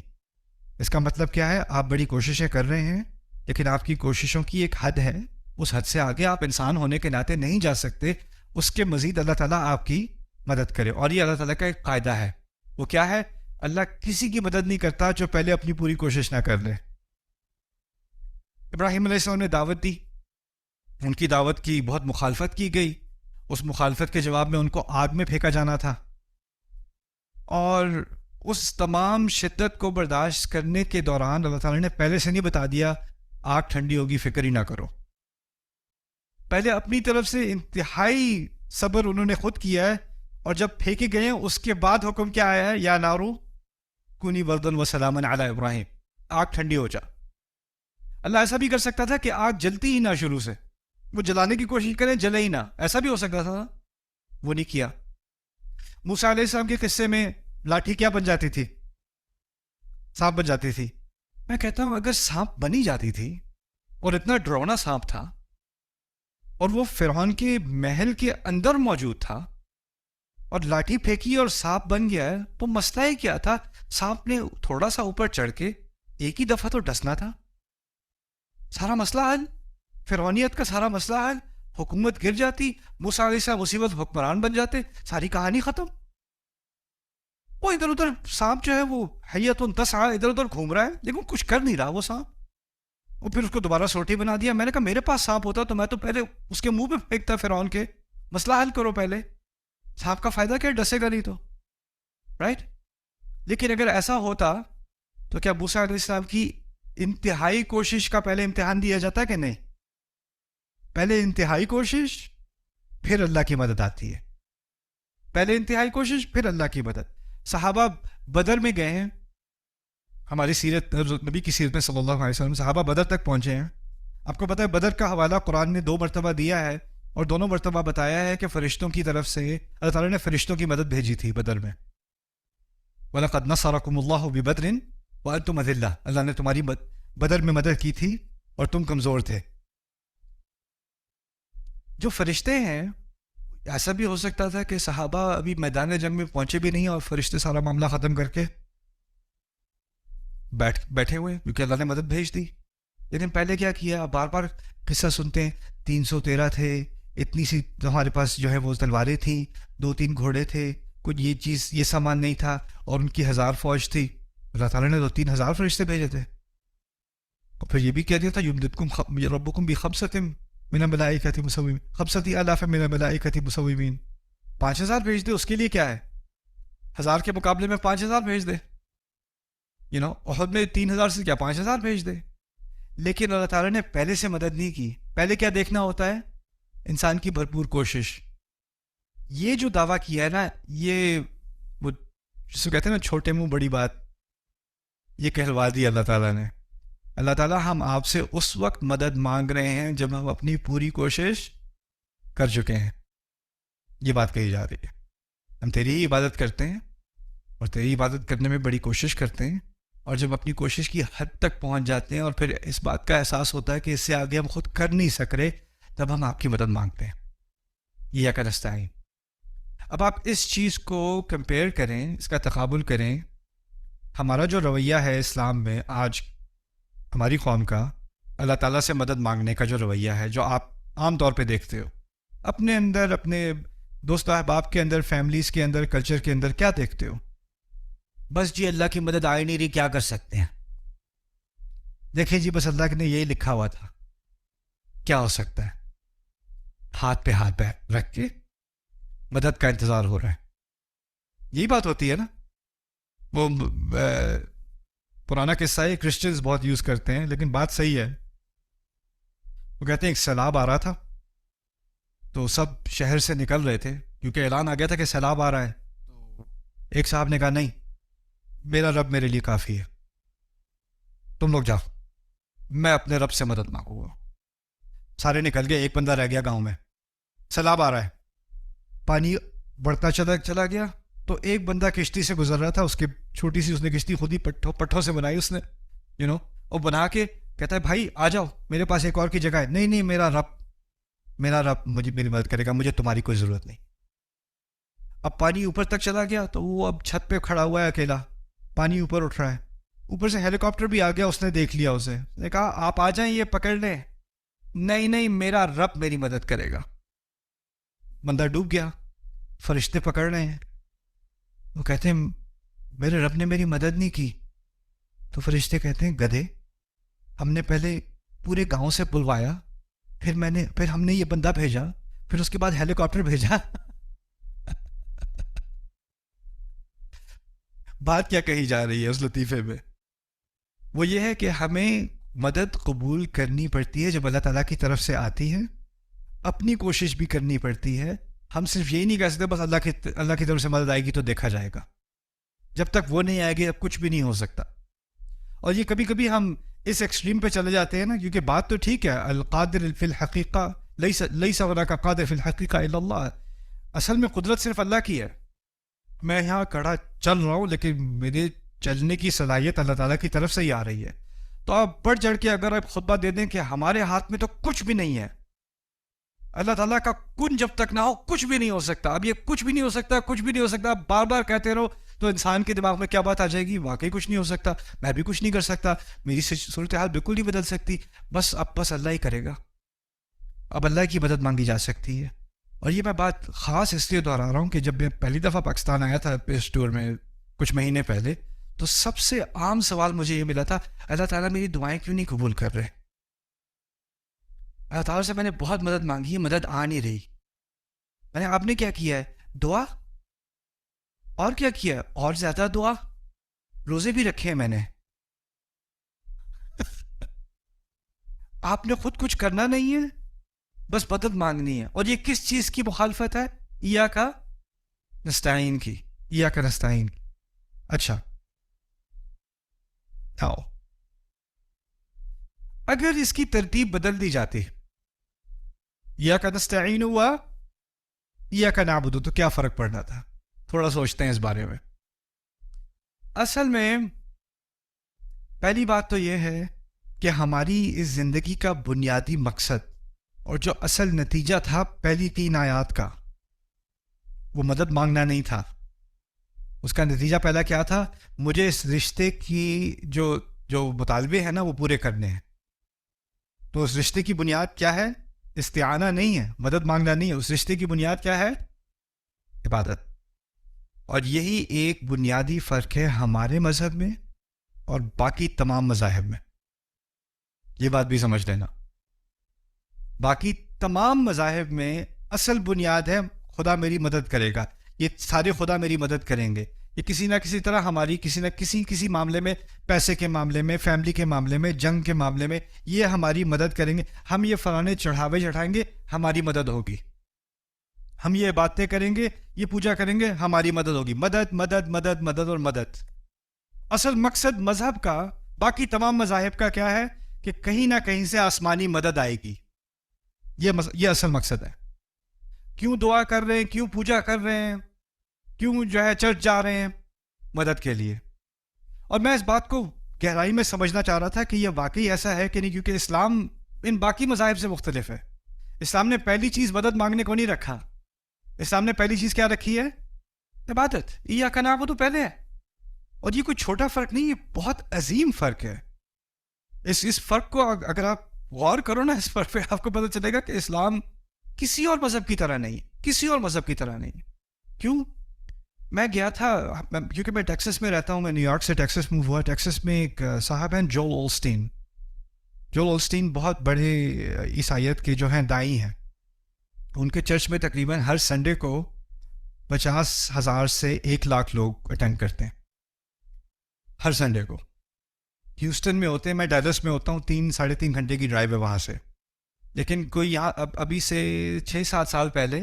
C: اس کا مطلب کیا ہے, آپ بڑی کوششیں کر رہے ہیں, لیکن آپ کی کوششوں کی ایک حد ہے, اس حد سے آگے آپ انسان ہونے کے ناطے نہیں جا سکتے, اس کے مزید اللہ تعالیٰ آپ کی مدد کرے. اور یہ اللہ تعالیٰ کا ایک قاعدہ ہے, وہ کیا ہے, اللہ کسی کی مدد نہیں کرتا جو پہلے اپنی پوری کوشش نہ کر لے. ابراہیم علیہ السلام نے دعوت دی, ان کی دعوت کی بہت مخالفت کی گئی, اس مخالفت کے جواب میں ان کو آگ میں پھینکا جانا تھا, اور اس تمام شدت کو برداشت کرنے کے دوران اللہ تعالیٰ نے پہلے سے نہیں بتا دیا آگ ٹھنڈی ہوگی فکر ہی نہ کرو. پہلے اپنی طرف سے انتہائی صبر انہوں نے خود کیا ہے, اور جب پھینکے گئے ہیں اس کے بعد حکم کیا آیا ہے, یا نارو کونی بردن و سلامن علی ابراہیم, آگ ٹھنڈی ہو جا. اللہ ایسا بھی کر سکتا تھا کہ آگ جلتی ہی نہ, شروع سے وہ جلانے کی کوشش کریں, جلے ہی نہ, ایسا بھی ہو سکتا تھا, وہ نہیں کیا. موسیٰ علیہ السلام کے قصے میں لاٹھی کیا بن جاتی تھی, سانپ بن جاتی تھی. میں کہتا ہوں اگر سانپ بنی جاتی تھی اور اتنا ڈراؤنا سانپ تھا، اور وہ فرعون کے محل کے اندر موجود تھا، اور لاٹھی پھینکی اور سانپ بن گیا ہے. وہ مسئلہ ہی کیا تھا؟ سانپ نے تھوڑا سا اوپر چڑھ کے ایک ہی دفعہ تو ڈسنا تھا. سارا مسئلہ حل، فرعونیت کا سارا مسئلہ حل، حکومت گر جاتی، موسیٰ علیہ السلام مصیبت حکمران بن جاتے، ساری کہانی ختم. وہ ادھر ادھر سانپ جو ہے وہ حیۃ تسعیٰ ادھر ادھر گھوم رہا ہے، لیکن کچھ کر نہیں رہا وہ سانپ. اور پھر اس کو دوبارہ سوٹی بنا دیا. میں نے کہا میرے پاس سانپ ہوتا تو میں تو پہلے اس کے منہ پہ پھینکتا فرعون کے. مسئلہ حل کرو پہلے. سانپ کا فائدہ کیا، ڈسے گا نہیں تو، رائٹ؟ لیکن اگر ایسا ہوتا تو کیا موسیٰ علیہ السلام کی انتہائی کوشش کا پہلے امتحان دیا جاتا کہ نہیں؟ پہلے انتہائی کوشش پھر اللہ کی مدد آتی ہے. پہلے انتہائی کوشش پھر اللہ کی مدد. صحابہ بدر میں گئے ہیں، ہماری سیرت نبی کی سیرت میں صلی اللہ علیہ وسلم صحابہ بدر تک پہنچے ہیں. آپ کو پتہ ہے بدر کا حوالہ قرآن نے 2 مرتبہ دیا ہے، اور دونوں مرتبہ بتایا ہے کہ فرشتوں کی طرف سے اللہ تعالیٰ نے فرشتوں کی مدد بھیجی تھی بدر میں. وَلَقَدْ نَصَرَكُمُ اللَّهُ بِبَدْرٍ وَأَنْتُمْ أَذِلَّةٌ. اللہ نے تمہاری بدر میں مدد کی تھی اور تم کمزور تھے. جو فرشتے ہیں، ایسا بھی ہو سکتا تھا کہ صحابہ ابھی میدان جنگ میں پہنچے بھی نہیں اور فرشتے سارا معاملہ ختم کر کے بیٹھے ہوئے، کیونکہ اللہ نے مدد بھیج دی. لیکن پہلے کیا کیا؟ بار بار قصہ سنتے ہیں، 313 تھے، اتنی سی ہمارے پاس جو ہے وہ تلواریں تھیں، 2-3 گھوڑے تھے، کچھ یہ چیز یہ سامان نہیں تھا، اور ان کی 1000 فوج تھی. اللہ تعالیٰ نے 2-3 ہزار فرشتے بھیجے تھے. اور پھر یہ بھی کہہ دیا تھا یمددکم ربکم بخمسۃ من الملائکۃ مسومین، 50,000 من الملائکۃ مسومین. 5000 بھیج دے، اس کے لیے کیا ہے؟ 1000 کے مقابلے میں 5000 بھیج دے. احد میں 3000 سے کیا 5000 بھیج دے. لیکن اللہ تعالیٰ نے پہلے سے مدد نہیں کی. پہلے کیا دیکھنا ہوتا ہے؟ انسان کی بھرپور کوشش. یہ جو دعویٰ کیا ہے نا، یہ وہ جس کو کہتے ہیں نا چھوٹے منہ بڑی بات، یہ کہلوا دی اللہ تعالیٰ نے. اللہ تعالیٰ ہم آپ سے اس وقت مدد مانگ رہے ہیں جب ہم اپنی پوری کوشش کر چکے ہیں. یہ بات کہی جا رہی ہے. ہم تیری ہی عبادت کرتے ہیں اور تیری عبادت کرنے میں بڑی کوشش کرتے ہیں، اور جب اپنی کوشش کی حد تک پہنچ جاتے ہیں اور پھر اس بات کا احساس ہوتا ہے کہ اس سے آگے ہم خود کر نہیں سک رہے، تب ہم آپ کی مدد مانگتے ہیں. یہ کیا نستعین. اب آپ اس چیز کو کمپیئر کریں، اس کا تقابل کریں. ہمارا جو رویہ ہے اسلام میں آج ہماری قوم کا، اللہ تعالیٰ سے مدد مانگنے کا جو رویہ ہے، جو آپ عام طور پہ دیکھتے ہو اپنے اندر، اپنے دوست احباب کے اندر، فیملیز کے اندر، کلچر کے اندر، کیا دیکھتے ہو؟ بس جی اللہ کی مدد آئی نہیں رہی، کیا کر سکتے ہیں؟ دیکھیں جی بس اللہ نے یہی لکھا ہوا تھا، کیا ہو سکتا ہے؟ ہاتھ پہ ہاتھ پہ رکھ کے مدد کا انتظار ہو رہا ہے. یہی بات ہوتی ہے نا. وہ پرانا قصہ ہے، کرسچنز بہت یوز کرتے ہیں، لیکن بات صحیح ہے. وہ کہتے ہیں ایک سیلاب آ رہا تھا، تو سب شہر سے نکل رہے تھے کیونکہ اعلان آ گیا تھا کہ سیلاب آ رہا ہے. ایک صاحب نے کہا نہیں، میرا رب میرے لیے کافی ہے، تم لوگ جاؤ، میں اپنے رب سے مدد مانگوں گا. سارے نکل گئے، ایک بندہ رہ گیا گاؤں میں. سیلاب آ رہا ہے، پانی بڑھتا چلا گیا. تو ایک بندہ کشتی سے گزر رہا تھا، اس کی چھوٹی سی اس نے کشتی خود ہی پٹھوں سے بنائی اس نے، اور بنا کے کہتا ہے بھائی آ جاؤ میرے پاس ایک اور کی جگہ ہے. نہیں میرا رب مجھے میری مدد کرے گا، مجھے تمہاری کوئی ضرورت نہیں. اب پانی اوپر تک چلا گیا تو وہ اب چھت پہ کھڑا ہوا ہے اکیلا، پانی اوپر اٹھ رہا ہے. اوپر سے ہیلی کاپٹر بھی آ گیا، اس نے دیکھ لیا اسے، نے کہا آپ آ جائیں یہ پکڑ لیں. نہیں میرا رب میری مدد کرے گا. بندہ ڈوب گیا، فرشتے پکڑ رہے ہیں. وہ کہتے ہیں میرے رب نے میری مدد نہیں کی. تو فرشتے کہتے ہیں گدھے، ہم نے پہلے پورے گاؤں سے بلوایا، پھر ہم نے یہ بندہ بھیجا، پھر اس کے بعد ہیلی کاپٹر بھیجا. بات کیا کہی جا رہی ہے اس لطیفے میں؟ وہ یہ ہے کہ ہمیں مدد قبول کرنی پڑتی ہے جب اللہ تعالیٰ کی طرف سے آتی ہے. اپنی کوشش بھی کرنی پڑتی ہے. ہم صرف یہی نہیں کہہ سکتے بس اللہ کی طرف سے مدد آئے گی تو دیکھا جائے گا. جب تک وہ نہیں آئے گی اب کچھ بھی نہیں ہو سکتا. اور یہ کبھی کبھی ہم اس ایکسٹریم پہ چلے جاتے ہیں نا، کیونکہ بات تو ٹھیک ہے، القادر فی الحقیقہ لیس وراک قادر فی الحقیقہ الا اللہ. اصل میں قدرت صرف اللہ کی ہے. میں یہاں کھڑا چل رہا ہوں لیکن میرے چلنے کی صلاحیت اللہ تعالیٰ کی طرف سے ہی آ رہی ہے. تو آپ بڑھ چڑھ کے اگر آپ خطبہ دے دیں کہ ہمارے ہاتھ میں تو کچھ بھی نہیں ہے، اللہ تعالیٰ کا کن جب تک نہ ہو کچھ بھی نہیں ہو سکتا، اب یہ کچھ بھی نہیں ہو سکتا، کچھ بھی نہیں ہو سکتا، آپ بار بار کہتے رہو تو انسان کے دماغ میں کیا بات آ جائے گی، واقعی کچھ نہیں ہو سکتا، میں بھی کچھ نہیں کر سکتا، میری صورتحال بالکل نہیں بدل سکتی، بس اللہ ہی کرے گا، اب اللہ کی مدد مانگی جا سکتی ہے۔ اور یہ میں بات خاص اس لیے دہرا رہا ہوں کہ جب میں پہلی دفعہ پاکستان آیا تھا اس ٹور میں کچھ مہینے پہلے، تو سب سے عام سوال مجھے یہ ملا تھا، اللہ تعالیٰ میری دعائیں کیوں نہیں قبول کر رہے؟ اللہ تعالیٰ سے میں نے بہت مدد مانگی ہے، مدد آ نہیں رہی۔ میں نے آپ نے کیا کیا ہے؟ دعا۔ اور کیا کیا ہے؟ اور زیادہ دعا، روزے بھی رکھے ہیں میں نے۔ آپ نے خود کچھ کرنا نہیں ہے، بس مدد مانگنی ہے۔ اور یہ کس چیز کی مخالفت ہے؟ ایاک نستعین کی، ایاک نستعین کی۔ اچھا آؤ، اگر اس کی ترتیب بدل دی جاتی، ایاک نستعین ہوا ایاک نعبد، تو کیا فرق پڑنا تھا؟ تھوڑا سوچتے ہیں اس بارے میں۔ اصل میں پہلی بات تو یہ ہے کہ ہماری اس زندگی کا بنیادی مقصد اور جو اصل نتیجہ تھا پہلی 3 آیات کا، وہ مدد مانگنا نہیں تھا۔ اس کا نتیجہ پہلا کیا تھا؟ مجھے اس رشتے کی جو مطالبے ہیں نا وہ پورے کرنے ہیں۔ تو اس رشتے کی بنیاد کیا ہے؟ استعانہ نہیں ہے، مدد مانگنا نہیں ہے، اس رشتے کی بنیاد کیا ہے؟ عبادت۔ اور یہی ایک بنیادی فرق ہے ہمارے مذہب میں اور باقی تمام مذاہب میں، یہ بات بھی سمجھ لینا۔ باقی تمام مذاہب میں اصل بنیاد ہے خدا میری مدد کرے گا، یہ سارے خدا میری مدد کریں گے، یہ کسی نہ کسی طرح ہماری کسی نہ کسی معاملے میں، پیسے کے معاملے میں، فیملی کے معاملے میں، جنگ کے معاملے میں، یہ ہماری مدد کریں گے، ہم یہ فلانے چڑھاوے چڑھائیں گے، ہماری مدد ہوگی، ہم یہ باتیں کریں گے، یہ پوجا کریں گے، ہماری مدد ہوگی۔ مدد مدد مدد مدد اور مدد۔ اصل مقصد مذہب کا، باقی تمام مذاہب کا کیا ہے؟ کہ کہیں نہ کہیں سے آسمانی مدد آئے گی، یہ اصل مقصد ہے۔ کیوں دعا کر رہے ہیں، کیوں پوجا کر رہے ہیں، کیوں جو ہے چرچ جا رہے ہیں؟ مدد کے لیے۔ اور میں اس بات کو گہرائی میں سمجھنا چاہ رہا تھا کہ یہ واقعی ایسا ہے کہ نہیں، کیونکہ اسلام ان باقی مذاہب سے مختلف ہے۔ اسلام نے پہلی چیز مدد مانگنے کو نہیں رکھا، اسلام نے پہلی چیز کیا رکھی ہے؟ عبادت۔ ایاک نعبد تو پہلے ہے، اور یہ کوئی چھوٹا فرق نہیں، یہ بہت عظیم فرق ہے۔ اس فرق کو اگر آپ غور کرو نا، اس فرق پہ آپ کو پتہ چلے گا کہ اسلام کسی اور مذہب کی طرح نہیں، کسی اور مذہب کی طرح نہیں۔ کیوں؟ میں گیا تھا، کیونکہ میں ٹیکسس میں رہتا ہوں، میں نیو یارک سے ٹیکسس موو ہوا۔ ٹیکسس میں ایک صاحب ہیں جول اولسٹین۔ جول اولسٹین بہت بڑے عیسائیت کے جو ہیں دائی ہیں۔ ان کے چرچ میں تقریباً ہر سنڈے کو 50,000 سے 1,00,000 لوگ اٹینڈ کرتے ہیں، ہر سنڈے کو۔ ہیوسٹن میں ہوتے ہیں، میں ڈیلس میں ہوتا ہوں، 3-3.5 گھنٹے کی ڈرائیو ہے وہاں سے۔ لیکن کوئی یہاں ابھی سے 6-7 سال پہلے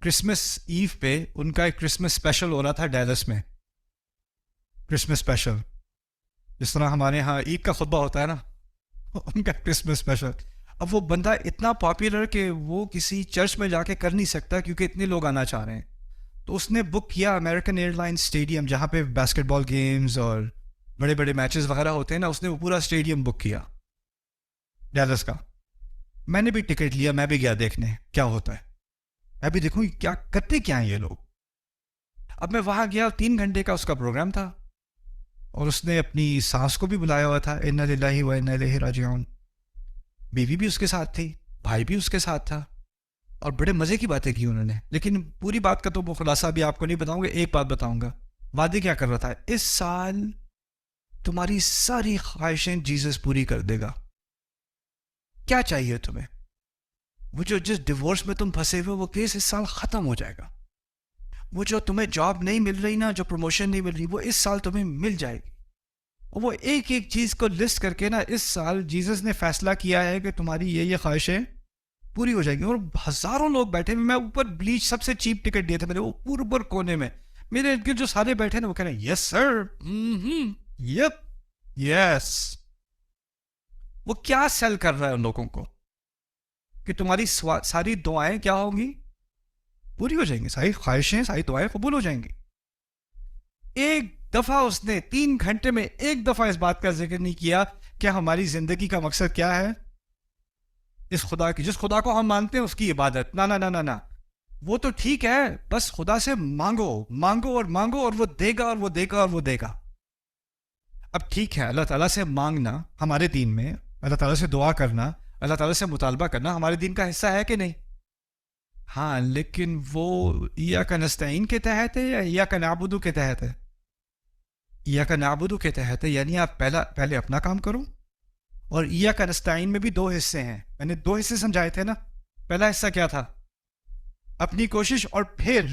C: کرسمس ایو پہ ان کا ایک کرسمس اسپیشل ہو رہا تھا ڈیلس میں۔ کرسمس اسپیشل جس طرح ہمارے یہاں عید کا خطبہ ہوتا ہے نا، ان کا کرسمس اسپیشل۔ اب وہ بندہ اتنا پاپولر کہ وہ کسی چرچ میں جا کے کر نہیں سکتا کیونکہ اتنے لوگ آنا چاہ رہے ہیں، تو اس نے بک کیا امریکن ایئر لائن اسٹیڈیم، جہاں پہ باسکٹ بال گیمز اور بڑے بڑے میچز وغیرہ ہوتے ہیں نا، اس نے وہ پورا اسٹیڈیم بک کیا ڈیلس کا۔ میں نے بھی ٹکٹ لیا، میں بھی گیا دیکھنے کیا ہوتا ہے، میں بھی دیکھوں کیا کرتے کیا ہیں یہ لوگ۔ اب میں وہاں گیا، 3 گھنٹے کا اس کا پروگرام تھا، اور اس نے اپنی ساس کو بھی بلایا ہوا تھا، انا للہ و انا الیہ راجعون۔ بیوی بھی اس کے ساتھ تھی، بھائی بھی اس کے ساتھ تھا، اور بڑے مزے کی باتیں کی انہوں نے۔ لیکن پوری بات کا تو وہ خلاصہ بھی آپ کو نہیں بتاؤں گا، ایک بات بتاؤں گا۔ وعدے کیا کر رہا تھا؟ اس سال تمہاری ساری خواہشیں جیزس پوری کر دے گا، کیا چاہیے تمہیں؟ وہ جو جس ڈیورس میں تم پھنسے ہوئے وہ کیس اس سال ختم ہو جائے گا، وہ جو تمہیں جاب نہیں مل رہی نا، جو پروموشن نہیں مل رہی، وہ اس سال تمہیں مل جائے گی۔ اور وہ ایک ایک چیز کو لسٹ کر کے نا، اس سال جیزس نے فیصلہ کیا ہے کہ تمہاری یہ خواہشیں پوری ہو جائیں گی۔ اور ہزاروں لوگ بیٹھے ہوئے، میں اوپر بلیچ سب سے چیپ ٹکٹ دیے تھے میرے، وہ اوپر کونے میں میرے ارد گرد جو سارے بیٹھے نا، وہ کہہ رہے ہیں یس سر، یپ یس۔ وہ کیا سیل کر رہا ہے ان لوگوں کو کہ تمہاری ساری دعائیں کیا ہوں گی؟ پوری ہو جائیں گی، ساری خواہشیں، ساری دعائیں قبول ہو جائیں گی۔ ایک دفعہ اس نے 3 گھنٹے میں ایک دفعہ اس بات کا ذکر نہیں کیا کہ ہماری زندگی کا مقصد کیا ہے؟ اس خدا کی، جس خدا کو ہم مانتے ہیں اس کی عبادت؟ نہ نہ نہ نہ نہ، وہ تو ٹھیک ہے، بس خدا سے مانگو مانگو اور مانگو، اور وہ دے گا اور وہ دے گا اور وہ دے گا۔ اب ٹھیک ہے، اللہ تعالیٰ سے مانگنا ہمارے دین میں، اللہ تعالیٰ سے دعا کرنا، اللہ تعالیٰ سے مطالبہ کرنا ہمارے دین کا حصہ ہے کہ نہیں؟ ہاں، لیکن وہ ایاک نستعین کے تحت ہے یا ایاک نعبد کے تحت ہے؟ ایاک نعبد کے تحت ہے، یعنی آپ پہلے اپنا کام کرو، اور ایاک نستعین میں بھی دو حصے ہیں، میں نے دو حصے سمجھائے تھے نا۔ پہلا حصہ کیا تھا؟ اپنی کوشش، اور پھر،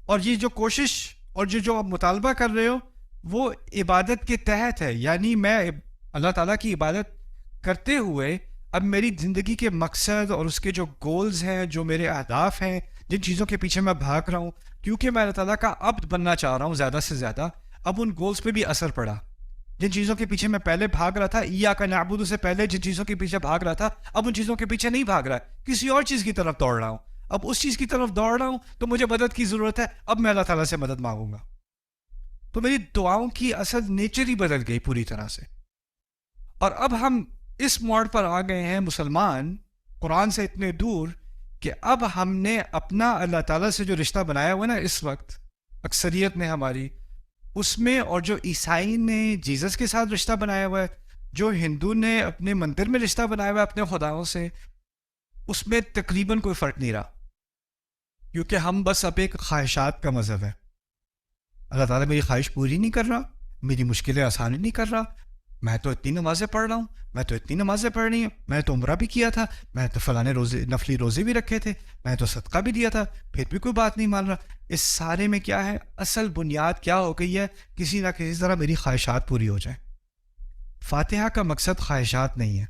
C: اور یہ جو کوشش اور جو آپ مطالبہ کر رہے ہو وہ عبادت کے تحت ہے، یعنی میں اللہ تعالیٰ کی عبادت کرتے ہوئے اب میری زندگی کے مقصد اور اس کے جو گولز ہیں، جو میرے اہداف ہیں، جن چیزوں کے پیچھے میں بھاگ رہا ہوں، کیونکہ میں اللہ تعالیٰ کا عبد بننا چاہ رہا ہوں زیادہ سے زیادہ، اب ان گولز پہ بھی اثر پڑا۔ جن چیزوں کے پیچھے میں پہلے بھاگ رہا تھا، ایاک نعبد سے پہلے جن چیزوں کے پیچھے بھاگ رہا تھا، اب ان چیزوں کے پیچھے نہیں بھاگ رہا، کسی اور چیز کی طرف دوڑ رہا ہوں۔ اب اس چیز کی طرف دوڑ رہا ہوں تو مجھے مدد کی ضرورت ہے، اب میں اللہ تعالیٰ سے مدد مانگوں گا۔ تو میری دعاؤں کی اصل نیچر ہی بدل گئی پوری طرح سے۔ اور اب ہم اس موڑ پر آ گئے ہیں مسلمان، قرآن سے اتنے دور، کہ اب ہم نے اپنا اللہ تعالیٰ سے جو رشتہ بنایا ہوا ہے نا اس وقت اکثریت نے ہماری، اس میں، اور جو عیسائی نے جیزس کے ساتھ رشتہ بنایا ہوا ہے، جو ہندو نے اپنے مندر میں رشتہ بنایا ہوا ہے اپنے خداؤں سے، اس میں تقریباً کوئی فرق نہیں رہا، کیونکہ ہم بس اب ایک خواہشات کا مذہب ہے۔ اللہ تعالیٰ میری خواہش پوری نہیں کر رہا، میری مشکلیں آسان نہیں کر رہا، میں تو اتنی نمازیں پڑھ رہا ہوں، میں تو اتنی نمازیں پڑھ رہی ہوں، میں تو عمرہ بھی کیا تھا، میں تو فلانے روزے نفلی روزے بھی رکھے تھے، میں تو صدقہ بھی دیا تھا، پھر بھی کوئی بات نہیں مان رہا۔ اس سارے میں کیا ہے؟ اصل بنیاد کیا ہو گئی ہے؟ کسی نہ کسی طرح میری خواہشات پوری ہو جائیں۔ فاتحہ کا مقصد خواہشات نہیں ہے،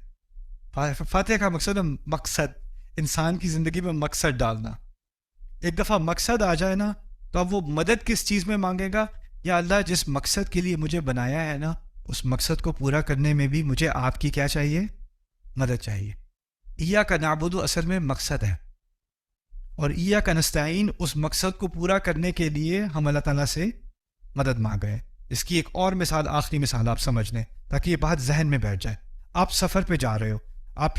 C: فاتحہ کا مقصد انسان کی زندگی میں مقصد ڈالنا۔ ایک دفعہ مقصد آ جائے نا تو اب وہ مدد کس چیز میں مانگے گا؟ یا اللہ جس مقصد کے لیے مجھے بنایا ہے نا، اس مقصد کو پورا کرنے میں بھی مجھے آپ کی کیا چاہیے؟ مدد چاہیے۔ ایاک نعبد اصل میں مقصد ہے، اور ایاک نستعین اس مقصد کو پورا کرنے کے لیے ہم اللہ تعالیٰ سے مدد مانگ رہے ہیں۔ اس کی ایک اور مثال، آخری مثال آپ سمجھ لیں تاکہ یہ بات ذہن میں بیٹھ جائے۔ آپ سفر پہ جا رہے ہو، آپ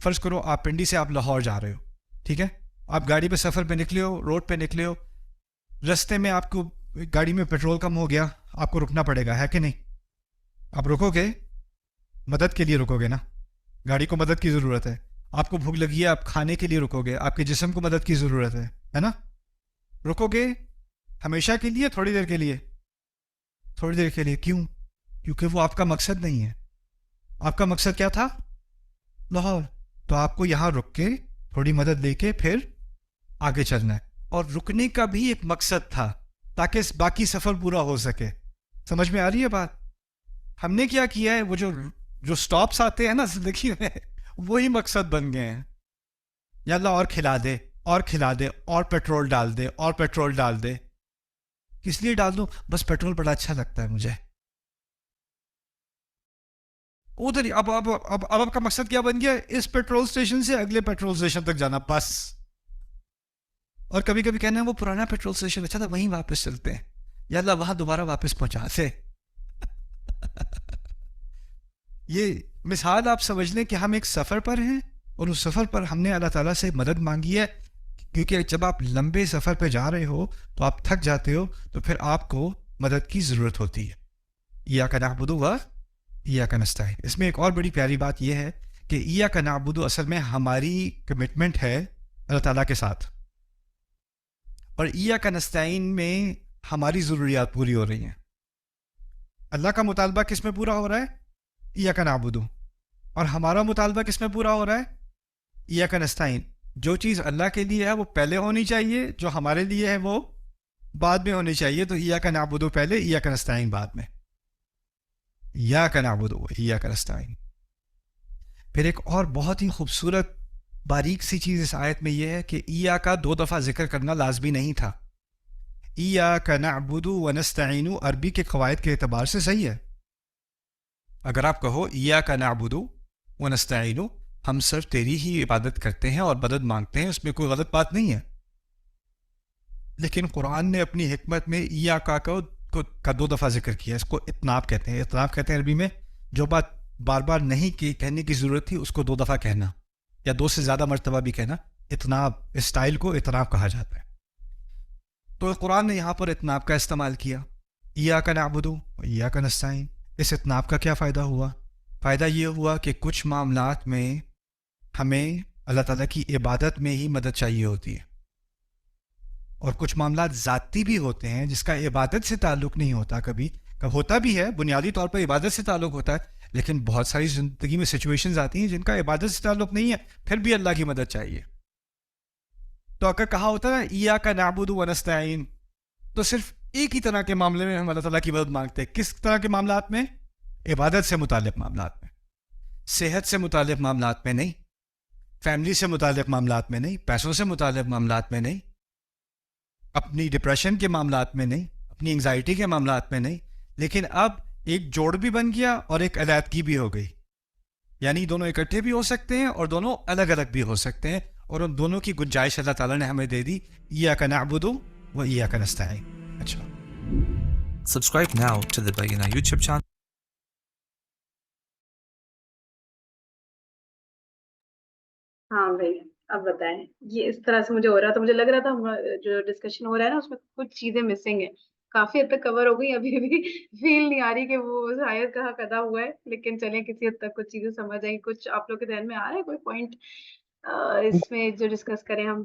C: فرض کرو آپ پنڈی سے آپ لاہور جا رہے ہو، ٹھیک ہے؟ آپ گاڑی پہ سفر پہ نکلے ہو، روڈ پہ نکلے ہو، رستے میں آپ کو گاڑی میں پیٹرول کم ہو گیا، آپ کو رکنا پڑے گا، ہے کہ نہیں؟ آپ رکو گے، مدد کے لیے رکو گے نا، گاڑی کو مدد کی ضرورت ہے۔ آپ کو بھوک لگی ہے، آپ کھانے کے لیے رکو گے، آپ کے جسم کو مدد کی ضرورت ہے نا؟ رکو گے ہمیشہ کے لیے، تھوڑی دیر کے لیے؟ تھوڑی دیر کے لیے۔ کیوں؟ کیونکہ وہ آپ کا مقصد نہیں ہے۔ آپ کا مقصد کیا تھا؟ لاہور۔ تو آپ کو یہاں رک کے تھوڑی مدد لے کے پھر آگے چلنا ہے، اور رکنے کا بھی ایک مقصد تھا تاکہ باقی سفر پورا ہو سکے۔ سمجھ میں آ رہی ہے بات؟ ہم نے کیا کیا ہے، وہ جو سٹاپس آتے ہیں نا زندگی میں، وہی مقصد بن گئے ہیں۔ یا اللہ اور کھلا دے، اور کھلا دے، اور پیٹرول ڈال دے، اور پیٹرول ڈال دے۔ کس لیے ڈال دوں؟ بس پیٹرول بڑا اچھا لگتا ہے مجھے۔ ادھر اب آپ کا مقصد کیا بن گیا؟ اس پیٹرول اسٹیشن سے اگلے پیٹرول اسٹیشن تک جانا، بس۔ اور کبھی کبھی کہنا ہے وہ پرانا پیٹرول اسٹیشن اچھا تھا، وہیں واپس چلتے ہیں، یا اللہ وہاں دوبارہ واپس پہنچا سے۔ یہ مثال آپ سمجھ لیں کہ ہم ایک سفر پر ہیں، اور اس سفر پر ہم نے اللہ تعالیٰ سے مدد مانگی ہے، کیونکہ جب آپ لمبے سفر پہ جا رہے ہو تو آپ تھک جاتے ہو، تو پھر آپ کو مدد کی ضرورت ہوتی ہے۔ ایاک نعبد و ایاک نستعین۔ اس میں ایک اور بڑی پیاری بات یہ ہے کہ ایاک نعبد اصل میں ہماری کمٹمنٹ ہے اللہ تعالیٰ کے ساتھ، اور ایاک نستعین میں ہماری ضروریات پوری ہو رہی ہیں۔ اللہ کا مطالبہ کس میں پورا ہو رہا ہے؟ ایاک نعبد۔ اور ہمارا مطالبہ کس میں پورا ہو رہا ہے؟ ایاک نستعین۔ جو چیز اللہ کے لیے ہے وہ پہلے ہونی چاہیے، جو ہمارے لیے ہے وہ بعد میں ہونی چاہیے۔ تو ایاک نعبد پہلے، ایاک نستعین بعد میں۔ ایاک نعبد و ایاک نستعین۔ پھر ایک اور بہت ہی خوبصورت باریک سی چیز اس آیت میں یہ ہے کہ ایاک دو دفعہ ذکر کرنا لازمی نہیں تھا۔ ایاک نعبد و نستعین عربی کے قواعد کے اعتبار سے صحیح ہے۔ اگر آپ کہو ایاک نعبد و نستعین، ہم صرف تیری ہی عبادت کرتے ہیں اور مدد مانگتے ہیں، اس میں کوئی غلط بات نہیں ہے۔ لیکن قرآن نے اپنی حکمت میں ایاک کا دو دفعہ ذکر کیا، اس کو اتناب کہتے ہیں۔ اتناب کہتے ہیں عربی میں جو بات بار بار نہیں کہنے کی ضرورت تھی اس کو 2 دفعہ کہنا یا 2 سے زیادہ مرتبہ بھی کہنا، اتناب، اس اسٹائل کو اتناب کہا جاتا ہے. تو قرآن نے یہاں پر اتناب کا استعمال کیا، ایاک نعبد و ایاک نستعین. اس اتناب کا کیا فائدہ ہوا؟ فائدہ یہ ہوا کہ کچھ معاملات میں ہمیں اللہ تعالیٰ کی عبادت میں ہی مدد چاہیے ہوتی ہے، اور کچھ معاملات ذاتی بھی ہوتے ہیں جس کا عبادت سے تعلق نہیں ہوتا. کبھی ہوتا بھی ہے، بنیادی طور پر عبادت سے تعلق ہوتا ہے، لیکن بہت ساری زندگی میں سچویشنز آتی ہیں جن کا عبادت سے تعلق نہیں ہے، پھر بھی اللہ کی مدد چاہیے. تو اگر کہا ہوتا نا ایاک نعبد و نستعین، تو صرف ایک ہی طرح کے معاملے میں ہم اللہ تعالیٰ کی مدد مانگتے ہیں. کس طرح کے معاملات میں؟ عبادت سے متعلق معاملات میں، صحت سے متعلق معاملات میں نہیں، فیملی سے متعلق معاملات میں نہیں، پیسوں سے متعلق معاملات میں نہیں، اپنی ڈپریشن کے معاملات میں نہیں، اپنی انگزائٹی کے معاملات میں نہیں. لیکن اب ایک جوڑ بھی بن گیا اور ایک علیحدگی بھی ہو گئی، یعنی دونوں اکٹھے بھی ہو سکتے ہیں اور دونوں الگ الگ بھی ہو سکتے ہیں، اور ان دونوں کی گنجائش اللہ تعالیٰ نے ہمیں دے دی. ایاک نعبد و ایاک نستعین. اچھا،
D: Subscribe now to the Bayyinah YouTube channel.
A: ہاں بھائی اب بتائیں. یہ اس طرح سے مجھے ہو رہا تھا، مجھے لگ رہا تھا جو ڈسکشن ہو رہا ہے نا اس میں کچھ چیزیں مسنگ ہیں، کافی حد تک کور ہو گئی، ابھی بھی فیل نہیں آ رہی کہ وہ شاید کہاں ادا ہوا ہے، لیکن چلیں کسی حد تک کچھ چیزیں سمجھ آئیں. کچھ آپ لوگ کے ذہن میں آ رہا ہے کوئی پوائنٹ اس میں جو ڈسکس کریں ہم؟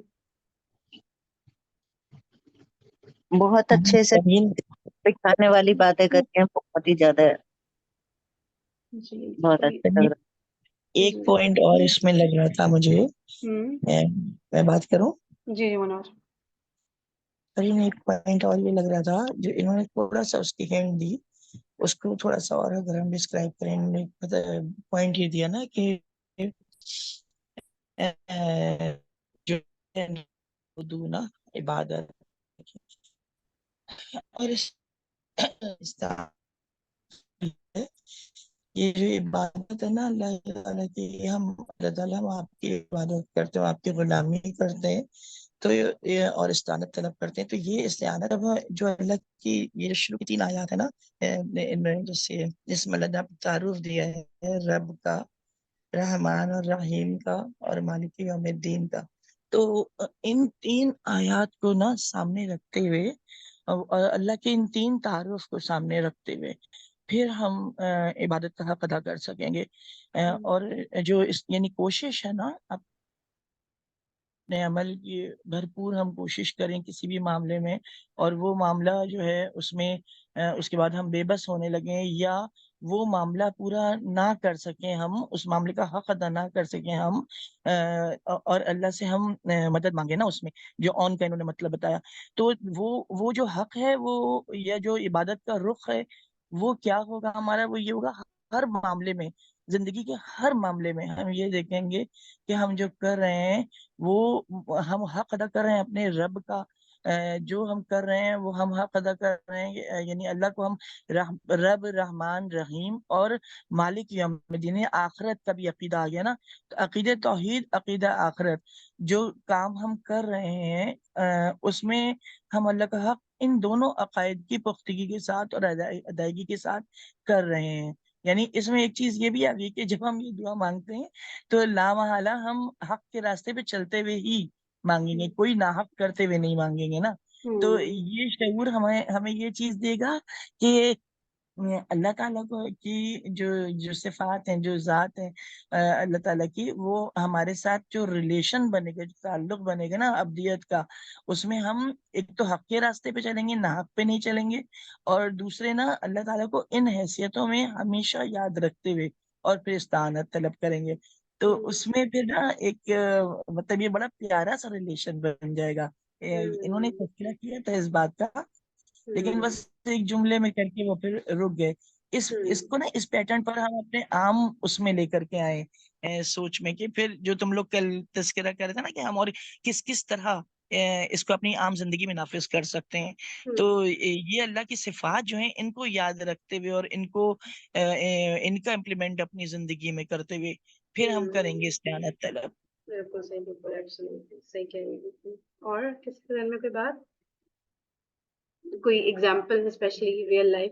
E: بہت اچھے سے سکھانے والی باتیں کرتے ہیں، بہت ہی زیادہ
A: جی
E: بہت اچھا لگ رہا
B: ایک پوائنٹ اور اس میں لگ رہا تھا مجھے، میں بات کروں؟
A: جی منوج.
B: فرین، ایک پوائنٹ اور یہ لگ رہا تھا جو انہوں نے تھوڑا سا اس کی ہینڈ دی، اس کو تھوڑا سا اور اگر ہم ڈسکرائب کریں. انہوں نے پوائنٹ یہ دیا نا کہ جو نا عبادت اور یہ جو عبادت ہے نا اللہ تعالیٰ کی، ہم اللہ تعالیٰ ہم آپ کی عبادت کرتے ہیں، آپ کی غلامی کرتے ہیں، تو یہ اور استعانت طلب کرتے ہیں. تو یہ استعانت اب جو اللہ کی یہ شروع کی 3 آیات ہے نا، جیسے جس میں اللہ نے تعارف دیا ہے رب کا، رحمان اور رحیم کا اور مالک یوم الدین کا. تو ان 3 آیات کو نا سامنے رکھتے ہوئے اور اللہ کے ان 3 تعارف کو سامنے رکھتے ہوئے پھر ہم عبادت کا حق ادا کر سکیں گے. اور جو یعنی کوشش ہے نا، اپنے عمل کی بھرپور ہم کوشش کریں کسی بھی معاملے میں، اور وہ معاملہ جو ہے اس میں اس کے بعد ہم بے بس ہونے لگیں یا وہ معاملہ پورا نہ کر سکیں، ہم اس معاملے کا حق ادا نہ کر سکیں ہم، اور اللہ سے ہم مدد مانگے نا اس میں، جو آن کا انہوں نے مطلب بتایا. تو وہ جو حق ہے، وہ یا جو عبادت کا رخ ہے، وہ کیا ہوگا ہمارا؟ وہ یہ ہوگا ہر معاملے میں، زندگی کے ہر معاملے میں ہم یہ دیکھیں گے کہ ہم جو کر رہے ہیں وہ ہم حق ادا کر رہے ہیں اپنے رب کا. جو ہم کر رہے ہیں وہ ہم حق ادا کر رہے ہیں، یعنی اللہ کو ہم رب، رحمان، رحیم اور مالک یوم الدین، آخرت کا بھی عقیدہ آ گیا نا. تو عقیدہ توحید، عقیدہ آخرت، جو کام ہم کر رہے ہیں اس میں ہم اللہ کا حق ان دونوں عقائد کی پختگی کے ساتھ اور ادائیگی کے ساتھ کر رہے ہیں. یعنی اس میں ایک چیز یہ بھی آ گئی کہ جب ہم یہ دعا مانگتے ہیں تو لامحالہ ہم حق کے راستے پہ چلتے ہوئے ہی مانگیں گے، کوئی ناحق کرتے ہوئے نہیں مانگیں گے نا. تو یہ شعور ہمیں یہ چیز دے گا کہ اللہ تعالیٰ کو کی جو صفات ہیں، جو ذات ہیں اللہ تعالیٰ کی، وہ ہمارے ساتھ جو ریلیشن بنے گا، جو تعلق بنے گا نا ابدیت کا، اس میں ہم ایک تو حق کے راستے پہ چلیں گے، ناحق پہ نہیں چلیں گے، اور دوسرے نا اللہ تعالیٰ کو ان حیثیتوں میں ہمیشہ یاد رکھتے ہوئے اور پھر استعانت طلب کریں گے. تو اس میں پھر نا ایک مطلب یہ بڑا پیارا سا ریلیشن بن جائے گا. انہوں نے تذکرہ کیا تھا اس بات کا، لیکن بس ایک جملے میں کر کے وہ پھر رک گئے. اس کو نا اس پیٹرن پر ہم اپنے عام اس میں لے کر کے آئے سوچ میں، کہ پھر جو تم لوگ کل تذکرہ کر رہے تھے نا کہ ہم اور کس طرح اس کو اپنی عام زندگی میں نافذ کر سکتے ہیں. تو یہ اللہ کی صفات جو ہیں ان کو یاد رکھتے ہوئے اور ان کو ان کا امپلیمنٹ اپنی زندگی میں کرتے ہوئے پھر ہم کریں گے استعانت طلب.
A: بالکل صحیح، بالکل ایبسولوٹلی صحیح کہہ رہی ہیں. اور کس کے ذہن میں کوئی بات، کوئی ایگزامپل اسپیشلی ریئل لائف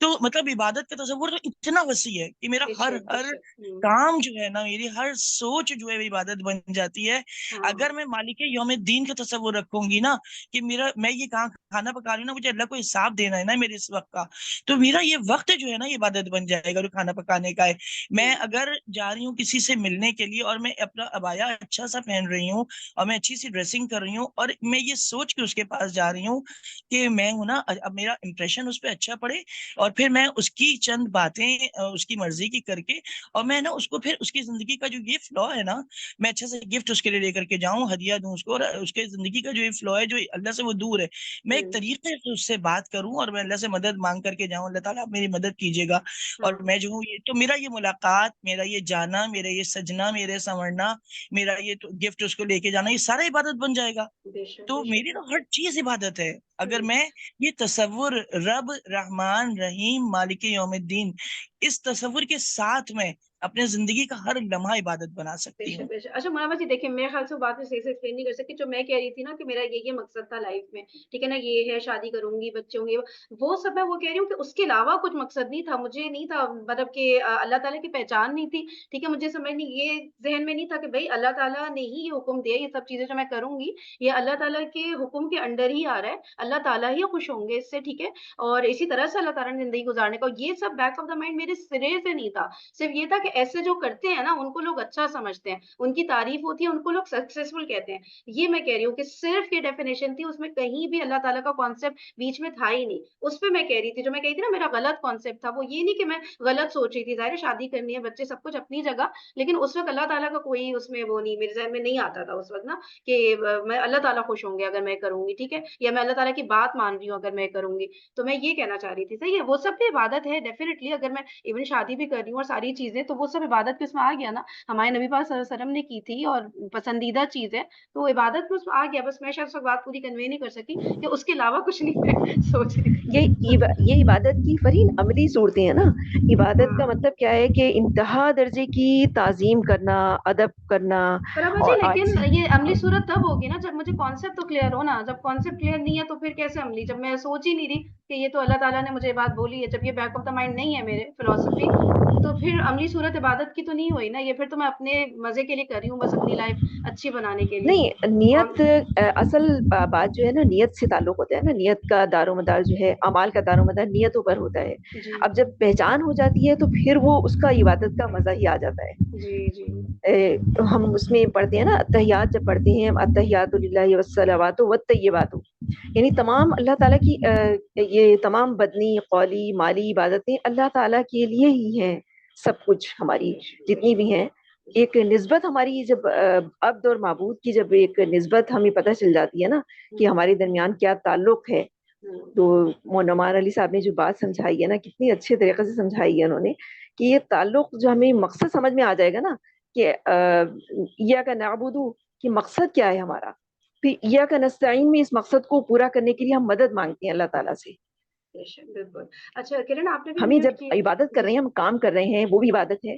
F: تو مطلب عبادت کا تصور تو اتنا وسیع ہے کہ میرا
A: بے
F: ہر
A: شک بے
F: ہر
A: شک
F: کام جو ہے نا، میری ہر سوچ جو ہے وہ عبادت بن جاتی ہے
A: ہاں
F: اگر میں مالک یوم الدین کا تصور رکھوں گی نا، کہ میں یہ کھانا پکا رہی ہوں نا، مجھے اللہ کو حساب دینا ہے نا میرے اس وقت کا، تو میرا یہ وقت جو ہے نا یہ عبادت بن جائے گا جو کھانا پکانے کا ہے. میں اگر جا رہی ہوں کسی سے ملنے کے لیے اور میں اپنا عبایا اچھا سا پہن رہی ہوں اور میں اچھی سی ڈریسنگ کر رہی ہوں اور میں یہ سوچ کے اس کے پاس جا رہی ہوں کہ میں ہوں نا، اب میرا امپریشن اس پہ اچھا پڑے اور پھر میں اس کی چند باتیں اس کی مرضی کی کر کے اور میں نا اس کو پھر اس کی زندگی کا جو یہ فلو ہے نا، میں اچھا سے گفٹ اس کے لیے لے کر کے جاؤں، ہدیہ دوں اس کو، اور اس کے زندگی کا جو یہ فلو ہے جو اللہ سے وہ دور ہے، میں ایک طریقے سے اس سے بات کروں اور میں اللہ سے مدد مانگ کر کے جاؤں، اللہ تعالیٰ آپ میری مدد کیجیے گا. اور میں جو ہوں تو میرا یہ ملاقات، میرا یہ جانا، میرا یہ سجنا، میرے سنورنا، میرا یہ گفٹ اس کو لے کے جانا، یہ سارا عبادت بن جائے گا.
A: بے شک
F: تو میری تو ہر چیز عبادت ہے اگر میں یہ تصور رب رحمان رحیم مالک یوم الدین اس تصور کے ساتھ میں اپنے زندگی کا ہر لمحہ عبادت بنا سکتی ہوں.
A: اچھا مولانا جی دیکھیں، میرے خیال سے بات میں صحیح سے ایکسپلین نہیں کر سکتی. جو میں کہہ رہی تھی نا کہ میرا یہ مقصد تھا لائف میں، ٹھیک ہے نا، یہ ہے شادی کروں گی، بچے ہوں گے، وہ سب میں وہ کہہ رہی ہوں کہ اس کے علاوہ کچھ مقصد نہیں تھا. مجھے نہیں تھا مطلب کہ اللہ تعالیٰ کی پہچان نہیں تھی، ٹھیک ہے، مجھے سمجھ نہیں، یہ ذہن میں نہیں تھا کہ بھائی اللہ تعالیٰ نے ہی یہ حکم دیا، یہ سب چیزیں جو میں کروں گی یہ اللہ تعالیٰ کے حکم کے انڈر ہی آ رہا ہے، اللہ تعالیٰ ہی خوش ہوں گے اس سے، ٹھیک ہے، اور اسی طرح سے اللہ تعالیٰ نے زندگی گزارنے کا. یہ سب بیک آف دا مائنڈ میرے سرے سے نہیں تھا. صرف یہ تھا کہ ایسے جو کرتے ہیں نا ان کو لوگ اچھا سمجھتے ہیں، ان کی تعریف ہوتی ہے، ان کو لوگ سکسیسفل کہتے ہیں. یہ میں کہہ رہی ہوں کہ صرف یہ ڈیفینیشن تھی، اس میں کہیں بھی اللہ تعالیٰ کا کانسیپٹ بیچ میں تھا ہی نہیں. اس پہ میں کہہ رہی تھی، جو میں کہی تھی نا میرا غلط کانسیپٹ تھا، وہ یہ نہیں کہ میں غلط سوچ رہی تھی. ظاہر ہے شادی کرنی ہے، بچے، سب کچھ اپنی جگہ، لیکن اس وقت اللہ تعالیٰ کا کوئی اس میں وہ نہیں، میرے ذہن میں نہیں آتا تھا اس وقت نا کہ میں اللہ تعالیٰ خوش ہوں گے اگر میں کروں گی، ٹھیک ہے، یا میں اللہ تعالیٰ کی بات مان رہی ہوں اگر میں کروں گی. تو میں یہ کہنا چاہ رہی تھی. صحیح ہے، وہ سب بھی عبادت ہے ڈیفینیٹلی. اگر میں ایون شادی بھی کر رہی ہوں اور ساری چیزیں، تو وہ سب عبادت کے اس میں آ گیا نا. ہمارے نبی پاک صلی اللہ علیہ وسلم نے کی تھی اور پسندیدہ چیز ہے، تو عبادت میں اس میں آ گیا. بس میں شاید اس وقت بات پوری کنوے نہیں کر سکی کہ اس کے علاوہ کچھ نہیں میں سوچ رہی تھی.
G: یہ عبادت کی فرین عملی صورتیں ہیں نا. عبادت کا مطلب کیا ہے کہ انتہا درجے کی تعظیم کرنا، ادب کرنا.
A: جی لیکن یہ عملی صورت تب ہوگی نا جب مجھے کانسیپٹ تو کلیئر ہو نا. جب کانسیپٹ کلیئر نہیں ہے تو پھر کیسے عملی؟ جب میں سوچ ہی نہیں رہی کہ یہ تو اللہ تعالیٰ نے مجھے بات بولی ہے، جب یہ بیک آف دا مائنڈ نہیں ہے میرے فلسفی، تو پھر عملی صورت عبادت کی تو نہیں ہوئی نا. یہ پھر تو میں اپنے مزے کے لیے کر رہی ہوں، بس اپنی لائف اچھی بنانے کے لیے.
G: نہیں، نیت اصل بات جو ہے نا، نیت سے تعلق ہوتا ہے نا. نیت کا دار و مدار جو ہے، اعمال کا دار و مدار نیتوں پر ہوتا ہے. اب جب پہچان ہو جاتی ہے تو پھر وہ اس کا عبادت کا مزہ ہی آ جاتا ہے. ہم اس میں پڑھتے ہیں نا التحیات، جب پڑھتے ہیں التحیات للہ والصلوات والطیبات، یعنی تمام اللہ تعالیٰ کی یہ تمام بدنی، قولی، مالی عبادتیں اللہ تعالیٰ کے لیے ہی ہیں. سب کچھ ہماری جتنی بھی ہیں، ایک نسبت ہماری جب عبد اور معبود کی جب ایک نسبت ہمیں پتہ چل جاتی ہے نا کہ ہمارے درمیان کیا تعلق ہے، تو نعمان علی صاحب نے جو بات سمجھائی ہے نا، کتنی اچھے طریقے سے سمجھائی ہے انہوں نے، کہ یہ تعلق جو ہمیں مقصد سمجھ میں آ جائے گا نا کہ ایاک نعبد کہ مقصد کیا ہے ہمارا، پھر ایاک نستعین میں اس مقصد کو پورا کرنے کے لیے ہم مدد مانگتے ہیں اللہ تعالیٰ سے.
A: بالکل. اچھا کرن، آپ نے بھی
G: ہمیں جب عبادت کر رہے ہیں، ہم کام کر رہے ہیں، وہ بھی عبادت ہے.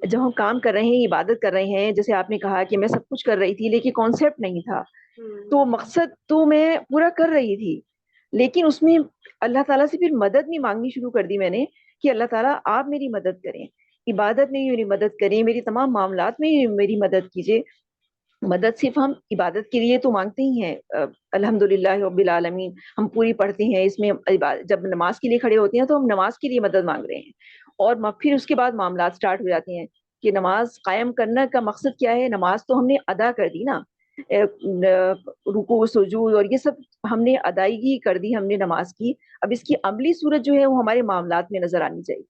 G: جب ہم کام کر رہے ہیں، عبادت کر رہے ہیں، جیسے آپ نے کہا کہ میں سب کچھ کر رہی تھی لیکن کانسیپٹ نہیں تھا، تو مقصد تو میں پورا کر رہی تھی، لیکن اس میں اللہ تعالیٰ سے پھر مدد بھی مانگنی شروع کر دی میں نے کہ اللہ تعالیٰ آپ میری مدد کریں، عبادت میں میری مدد کریں، میری تمام معاملات میں میری مدد کیجیے. مدد صرف ہم عبادت کے لیے تو مانگتے ہی ہیں، الحمدللہ رب العالمین ہم پوری پڑھتے ہیں، اس میں جب نماز کے لیے کھڑے ہوتے ہیں تو ہم نماز کے لیے مدد مانگ رہے ہیں، اور پھر اس کے بعد معاملات سٹارٹ ہو جاتے ہیں کہ نماز قائم کرنے کا مقصد کیا ہے. نماز تو ہم نے ادا کر دی نا، رکوع سجود اور یہ سب ہم نے ادائیگی کر دی، ہم نے نماز کی. اب اس کی عملی صورت جو ہے وہ ہمارے معاملات میں نظر آنی چاہیے.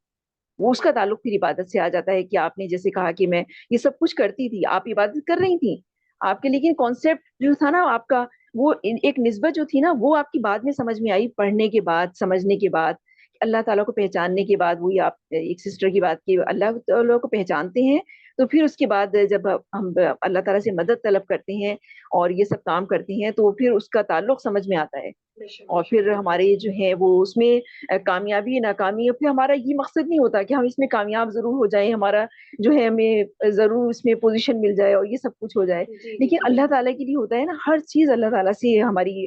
G: وہ اس کا تعلق پھر عبادت سے آ جاتا ہے کہ آپ نے جیسے کہا کہ میں یہ سب کچھ کرتی تھی، آپ عبادت کر رہی تھیں، آپ کے لیکن کانسیپٹ جو تھا نا آپ کا، وہ ایک نسبت جو تھی نا، وہ آپ کی بعد میں سمجھ میں آئی، پڑھنے کے بعد، سمجھنے کے بعد، اللہ تعالیٰ کو پہچاننے کے بعد. وہی آپ ایک سسٹر کی بات کی، اللہ تعالیٰ کو پہچانتے ہیں تو پھر اس کے بعد جب ہم اللہ تعالیٰ سے مدد طلب کرتے ہیں اور یہ سب کام کرتے ہیں تو پھر اس کا تعلق سمجھ میں آتا ہے. اور پھر ہمارے جو ہے وہ اس میں کامیابی ناکامی، پھر ہمارا یہ مقصد نہیں ہوتا کہ ہم اس میں کامیاب ضرور ہو جائیں، ہمارا جو ہے ہمیں ضرور اس میں پوزیشن مل جائے اور یہ سب کچھ ہو جائے، لیکن اللہ تعالیٰ کے لیے ہوتا ہے نا، ہر چیز اللہ تعالیٰ سے ہماری